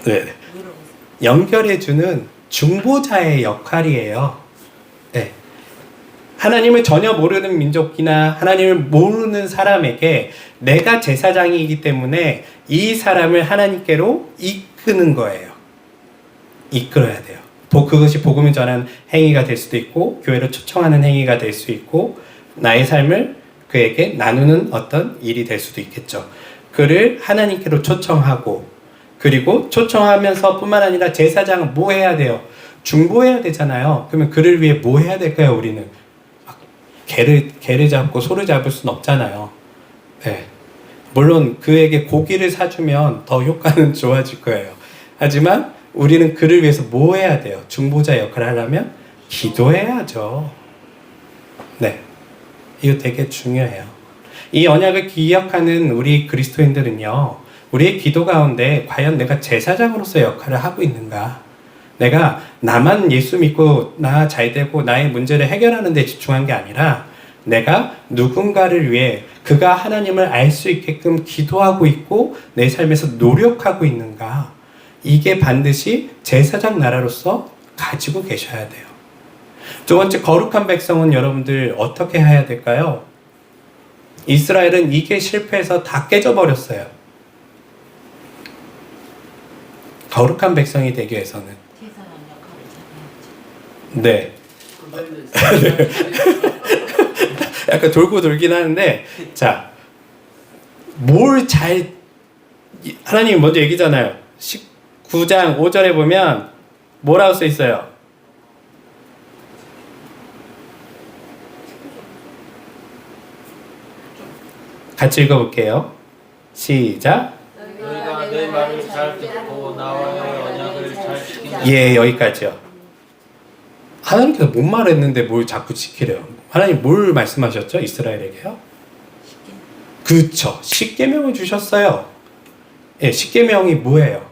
네, 연결해주는 중보자의 역할이에요. 네. 하나님을 전혀 모르는 민족이나 하나님을 모르는 사람에게 내가 제사장이기 때문에 이 사람을 하나님께로 이끄는 거예요. 이끌어야 돼요. 그것이 복음을 전하는 행위가 될 수도 있고 교회로 초청하는 행위가 될 수 있고 나의 삶을 그에게 나누는 어떤 일이 될 수도 있겠죠. 그를 하나님께로 초청하고 그리고 초청하면서 뿐만 아니라 제사장은 뭐 해야 돼요? 중보해야 되잖아요. 그러면 그를 위해 뭐 해야 될까요? 우리는 개를 잡고 소를 잡을 수는 없잖아요. 네. 물론 그에게 고기를 사주면 더 효과는 좋아질 거예요. 하지만 우리는 그를 위해서 뭐 해야 돼요? 중보자 역할을 하려면 기도해야죠. 네, 이거 되게 중요해요. 이 언약을 기억하는 우리 그리스도인들은요, 우리의 기도 가운데 과연 내가 제사장으로서의 역할을 하고 있는가? 내가 나만 예수 믿고 나 잘 되고 나의 문제를 해결하는 데 집중한 게 아니라 내가 누군가를 위해 그가 하나님을 알 수 있게끔 기도하고 있고 내 삶에서 노력하고 있는가? 이게 반드시 제사장 나라로서 가지고 계셔야 돼요. 두 번째, 거룩한 백성은 여러분들 어떻게 해야 될까요? 이스라엘은 이게 실패해서 다 깨져버렸어요. 거룩한 백성이 되기 위해서는. 제사장 역할을 잘해야지. 네. 구별된 사람. 약간 돌고 돌긴 하는데, 자, 하나님이 먼저 얘기잖아요. 19장 5절에 보면 뭐라고 써 있어요? 같이 읽어볼게요. 시작. 너희가 내 말을 잘 듣고 나와의 언약을 잘 지킨다. 예, 여기까지요. 하나님께서 뭔 말했는데 뭘 자꾸 지키래요? 하나님 뭘 말씀하셨죠? 이스라엘에게요? 그쵸. 십계명을 주셨어요. 예, 십계명이 뭐예요?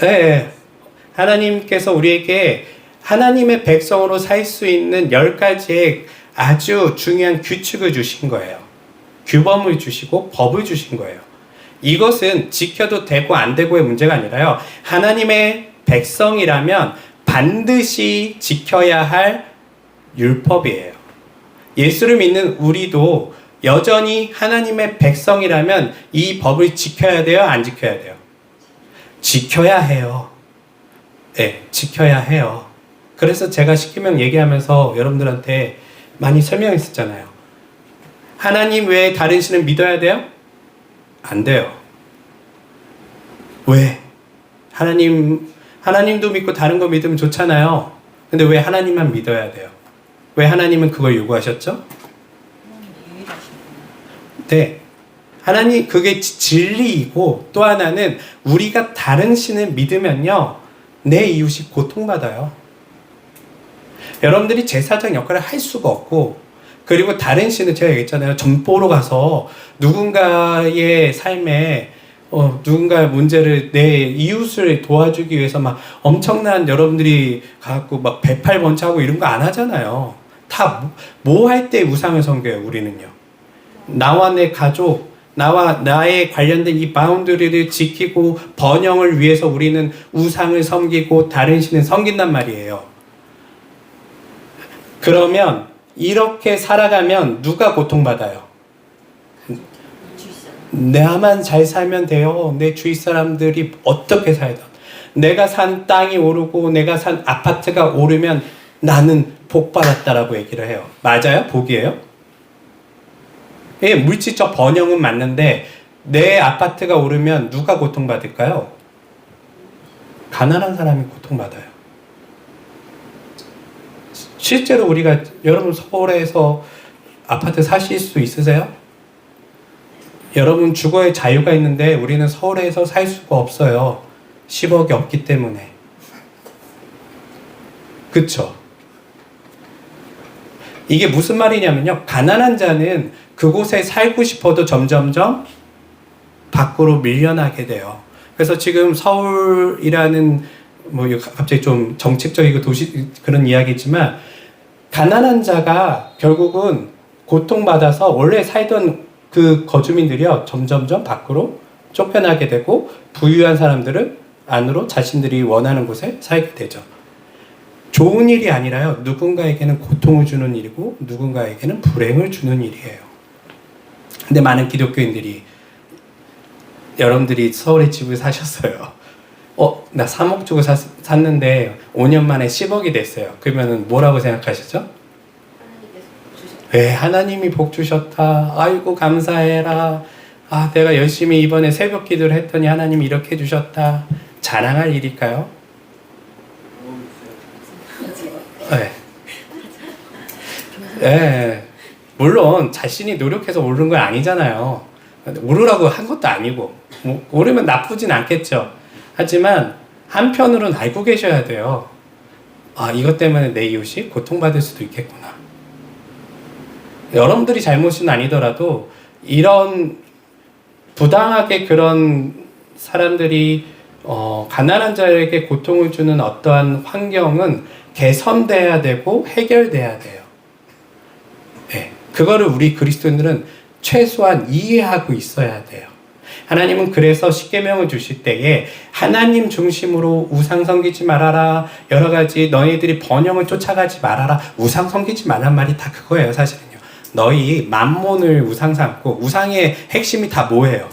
예, 하나님께서 우리에게 하나님의 백성으로 살 수 있는 10가지의 아주 중요한 규칙을 주신 거예요. 규범을 주시고 법을 주신 거예요. 이것은 지켜도 되고 안 되고의 문제가 아니라요. 하나님의 백성이라면 반드시 지켜야 할 율법이에요. 예수를 믿는 우리도 여전히 하나님의 백성이라면 이 법을 지켜야 돼요? 안 지켜야 돼요? 지켜야 해요. 네, 지켜야 해요. 그래서 제가 십계명 얘기하면서 여러분들한테 많이 설명했었잖아요. 하나님 외에 다른 신을 믿어야 돼요? 안 돼요. 왜? 하나님도 믿고 다른 거 믿으면 좋잖아요. 근데 왜 하나님만 믿어야 돼요? 왜 하나님은 그걸 요구하셨죠? 네. 하나님, 그게 진리이고 또 하나는 우리가 다른 신을 믿으면요, 내 이웃이 고통받아요. 여러분들이 제사장 역할을 할 수가 없고 그리고 다른 씨는 제가 얘기했잖아요. 점포로 가서 누군가의 삶에 누군가의 문제를 내 이웃을 도와주기 위해서 막 엄청난 여러분들이 갖고 막 108번째 하고 이런 거 안 하잖아요. 다 뭐 할 때 우상을 섬겨요, 우리는요. 나와 내 가족, 나와 나의 관련된 이 바운더리를 지키고 번영을 위해서 우리는 우상을 섬기고 다른 신을 섬긴단 말이에요. 그러면 이렇게 살아가면 누가 고통받아요? 나만 잘 살면 돼요. 내 주위 사람들이 어떻게 살든. 내가 산 땅이 오르고 내가 산 아파트가 오르면 나는 복 받았다라고 얘기를 해요. 맞아요? 복이에요? 예, 물질적 번영은 맞는데 내 아파트가 오르면 누가 고통받을까요? 가난한 사람이 고통받아요. 실제로 우리가 여러분 서울에서 아파트 사실 수 있으세요? 여러분 주거의 자유가 있는데 우리는 서울에서 살 수가 없어요. 10억이 없기 때문에. 그쵸? 이게 무슨 말이냐면요. 가난한 자는 그곳에 살고 싶어도 점점점 밖으로 밀려나게 돼요. 그래서 지금 서울이라는 뭐 갑자기 좀 정책적이고 도시 그런 이야기지만 가난한 자가 결국은 고통받아서 원래 살던 그 거주민들이요 점점점 밖으로 쫓겨나게 되고 부유한 사람들은 안으로 자신들이 원하는 곳에 살게 되죠. 좋은 일이 아니라요 누군가에게는 고통을 주는 일이고 누군가에게는 불행을 주는 일이에요. 근데 많은 기독교인들이 여러분들이 서울에 집을 사셨어요. 나 3억 주고 샀는데 5년 만에 10억이 됐어요. 그러면은 뭐라고 생각하시죠? 네, 하나님이 복 주셨다. 아이고 감사해라. 아, 내가 열심히 이번에 새벽 기도를 했더니 하나님이 이렇게 해주셨다. 자랑할 일일까요? 네. 네. 물론 자신이 노력해서 오른 건 아니잖아요. 오르라고 한 것도 아니고 오르면 나쁘진 않겠죠. 하지만 한편으로는 알고 계셔야 돼요. 아, 이것 때문에 내 이웃이 고통받을 수도 있겠구나. 여러분들이 잘못은 아니더라도 이런 부당하게 그런 사람들이 가난한 자에게 고통을 주는 어떠한 환경은 개선돼야 되고 해결돼야 돼요. 네, 그거를 우리 그리스도인들은 최소한 이해하고 있어야 돼요. 하나님은 그래서 십계명을 주실 때에 하나님 중심으로 우상 섬기지 말아라. 여러 가지 너희들이 번영을 쫓아가지 말아라. 우상 섬기지 말란 말이 다 그거예요, 사실은요. 너희 만몬을 우상 삼고 우상의 핵심이 다 뭐예요?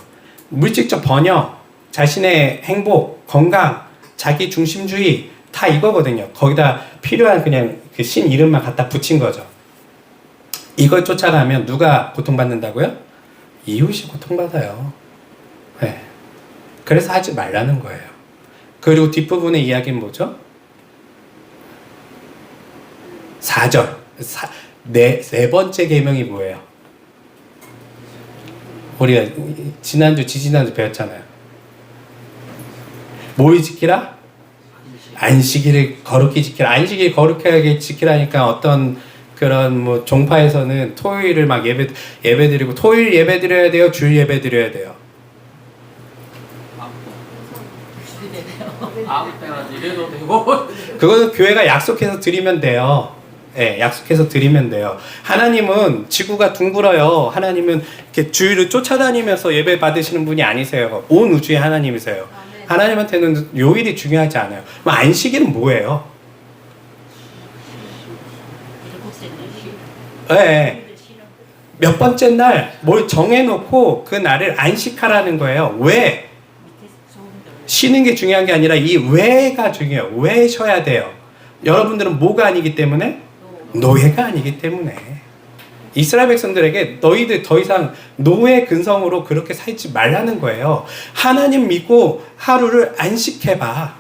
물질적 번영, 자신의 행복, 건강, 자기 중심주의 다 이거거든요. 거기다 필요한 그냥 그 신 이름만 갖다 붙인 거죠. 이걸 쫓아가면 누가 고통받는다고요? 이웃이 고통받아요. 네. 그래서 하지 말라는 거예요. 그리고 뒷부분의 이야기는 뭐죠? 4절. 네 번째 계명이 뭐예요? 우리가 지지난주 배웠잖아요. 뭘 지키라? 안식일을 거룩히 지키라. 안식일 거룩하게 지키라니까 어떤 그런 뭐 종파에서는 토요일을 막 예배드리고 토요일 예배드려야 돼요? 주일 예배드려야 돼요? 아무 때나 이래도 되고 그거는 교회가 약속해서 드리면 돼요. 네, 약속해서 드리면 돼요. 하나님은 지구가 둥글어요. 하나님은 이렇게 주위를 쫓아다니면서 예배 받으시는 분이 아니세요. 온 우주의 하나님이세요. 하나님한테는 요일이 중요하지 않아요. 그럼 안식일은 뭐예요? 네, 몇 번째 날 뭘 정해놓고 그 날을 안식하라는 거예요. 왜? 쉬는 게 중요한 게 아니라 이 왜가 중요해요. 왜 쉬어야 돼요? 여러분들은 뭐가 아니기 때문에? 노예가 아니기 때문에. 이스라엘 백성들에게 너희들 더 이상 노예 근성으로 그렇게 살지 말라는 거예요. 하나님 믿고 하루를 안식해봐.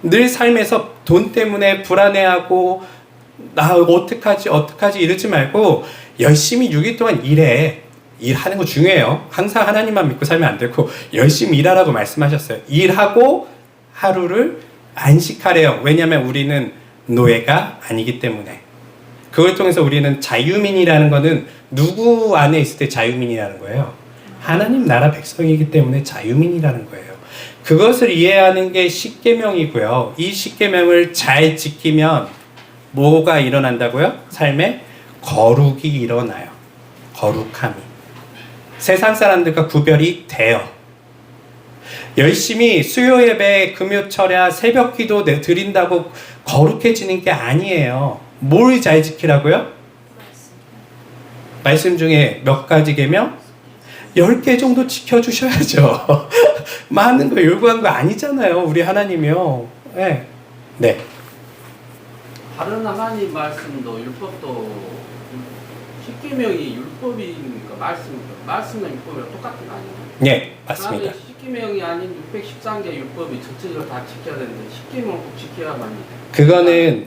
늘 삶에서 돈 때문에 불안해하고 나 어떡하지 이러지 말고 열심히 6일 동안 일해. 일하는 거 중요해요. 항상 하나님만 믿고 살면 안 되고 열심히 일하라고 말씀하셨어요. 일하고 하루를 안식하래요. 왜냐하면 우리는 노예가 아니기 때문에. 그걸 통해서 우리는 자유민이라는 거는 누구 안에 있을 때 자유민이라는 거예요. 하나님 나라 백성이기 때문에 자유민이라는 거예요. 그것을 이해하는 게 십계명이고요. 이 십계명을 잘 지키면 뭐가 일어난다고요? 삶에 거룩이 일어나요. 거룩함이. 세상 사람들과 구별이 돼요. 열심히 수요 예배, 금요 철야, 새벽 기도 드린다고 거룩해지는 게 아니에요. 뭘 잘 지키라고요? 말씀 중에 몇 가지 계명? 10개 정도 지켜주셔야죠. 많은 거 요구한 거 아니잖아요. 우리 하나님이요. 네. 네. 다른 하나님 말씀도 율법도 십계명이 율법이니까 말씀은 율법이랑 똑같은 거 아니에요? 네, 맞습니다. 십계명이 아닌 613개 율법이 전체적으로 다 지켜야 되는데 십계명을 꼭 지켜야만. 그거는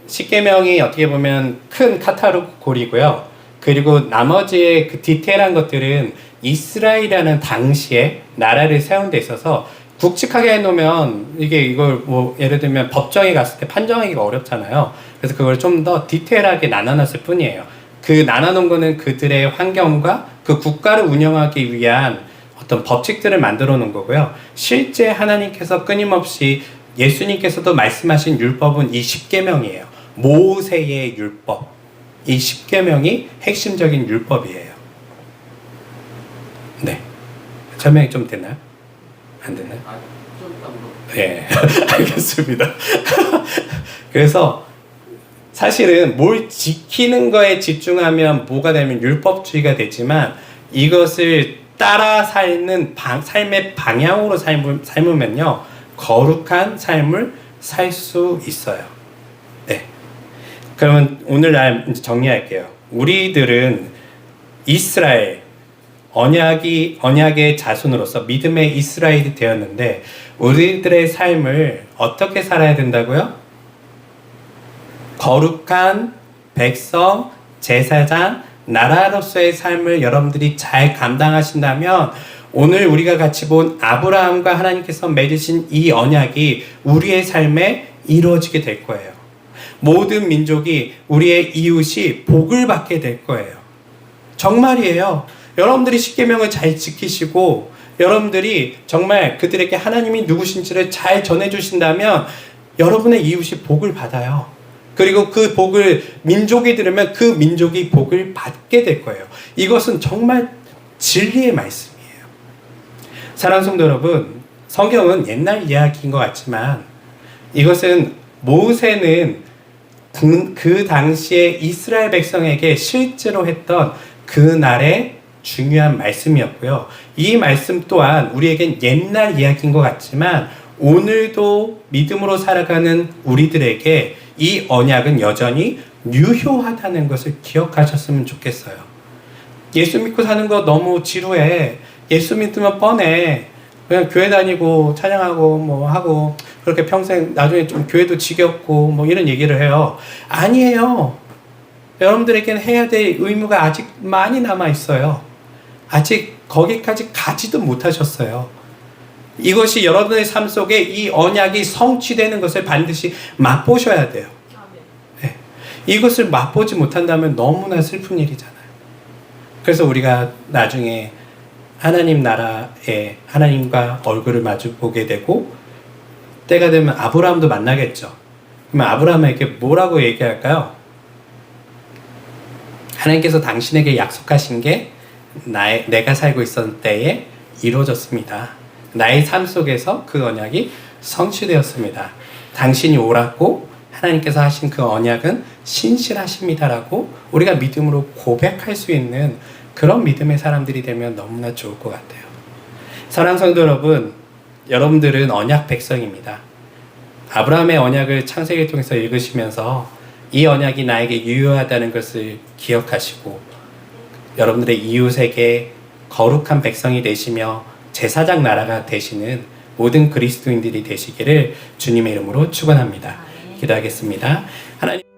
십계명이 어떻게 보면 큰 카탈로그이고요. 그리고 나머지의 그 디테일한 것들은 이스라엘이라는 당시에 나라를 세운 데 있어서 굵직하게 해놓으면 이걸 뭐 예를 들면 법정에 갔을 때 판정하기가 어렵잖아요. 그래서 그걸 좀 더 디테일하게 나눠놨을 뿐이에요. 그 나눠놓은 거는 그들의 환경과 그 국가를 운영하기 위한 어떤 법칙들을 만들어 놓은 거고요. 실제 하나님께서 끊임없이 예수님께서도 말씀하신 율법은 이 십계명이에요. 모세의 율법. 이 십계명이 핵심적인 율법이에요. 네. 설명이 좀 됐나요? 안 됐나요? 좀 이따 물어. 네. 알겠습니다. 그래서 사실은 뭘 지키는 거에 집중하면 뭐가 되면 율법주의가 되지만 이것을 따라 삶는 삶의 방향으로 삶으면요 거룩한 삶을 살 수 있어요. 네. 그러면 오늘날 이제 정리할게요. 우리들은 이스라엘 언약의 자손으로서 믿음의 이스라엘이 되었는데 우리들의 삶을 어떻게 살아야 된다고요? 거룩한 백성, 제사장, 나라로서의 삶을 여러분들이 잘 감당하신다면 오늘 우리가 같이 본 아브라함과 하나님께서 맺으신 이 언약이 우리의 삶에 이루어지게 될 거예요. 모든 민족이 우리의 이웃이 복을 받게 될 거예요. 정말이에요. 여러분들이 십계명을 잘 지키시고 여러분들이 정말 그들에게 하나님이 누구신지를 잘 전해주신다면 여러분의 이웃이 복을 받아요. 그리고 그 복을 민족이 들으면 그 민족이 복을 받게 될 거예요. 이것은 정말 진리의 말씀이에요. 사랑하는 성도 여러분, 성경은 옛날 이야기인 것 같지만 이것은 모세는 그 당시에 이스라엘 백성에게 실제로 했던 그날의 중요한 말씀이었고요. 이 말씀 또한 우리에겐 옛날 이야기인 것 같지만 오늘도 믿음으로 살아가는 우리들에게 이 언약은 여전히 유효하다는 것을 기억하셨으면 좋겠어요. 예수 믿고 사는 거 너무 지루해. 예수 믿으면 뻔해. 그냥 교회 다니고 찬양하고 뭐 하고 그렇게 평생 나중에 좀 교회도 지겹고 뭐 이런 얘기를 해요. 아니에요. 여러분들에게는 해야 될 의무가 아직 많이 남아 있어요. 아직 거기까지 가지도 못하셨어요. 이것이 여러분의 삶 속에 이 언약이 성취되는 것을 반드시 맛보셔야 돼요. 네. 이것을 맛보지 못한다면 너무나 슬픈 일이잖아요. 그래서 우리가 나중에 하나님 나라에 하나님과 얼굴을 마주 보게 되고 때가 되면 아브라함도 만나겠죠. 그러면 아브라함에게 뭐라고 얘기할까요? 하나님께서 당신에게 약속하신 게 내가 살고 있었을 때에 이루어졌습니다. 나의 삶 속에서 그 언약이 성취되었습니다. 당신이 옳았고 하나님께서 하신 그 언약은 신실하십니다라고 우리가 믿음으로 고백할 수 있는 그런 믿음의 사람들이 되면 너무나 좋을 것 같아요. 사랑하는 성도 여러분, 여러분들은 언약 백성입니다. 아브라함의 언약을 창세기를 통해서 읽으시면서 이 언약이 나에게 유효하다는 것을 기억하시고 여러분들의 이웃에게 거룩한 백성이 되시며 제사장 나라가 되시는 모든 그리스도인들이 되시기를 주님의 이름으로 축원합니다. 기도하겠습니다. 하나님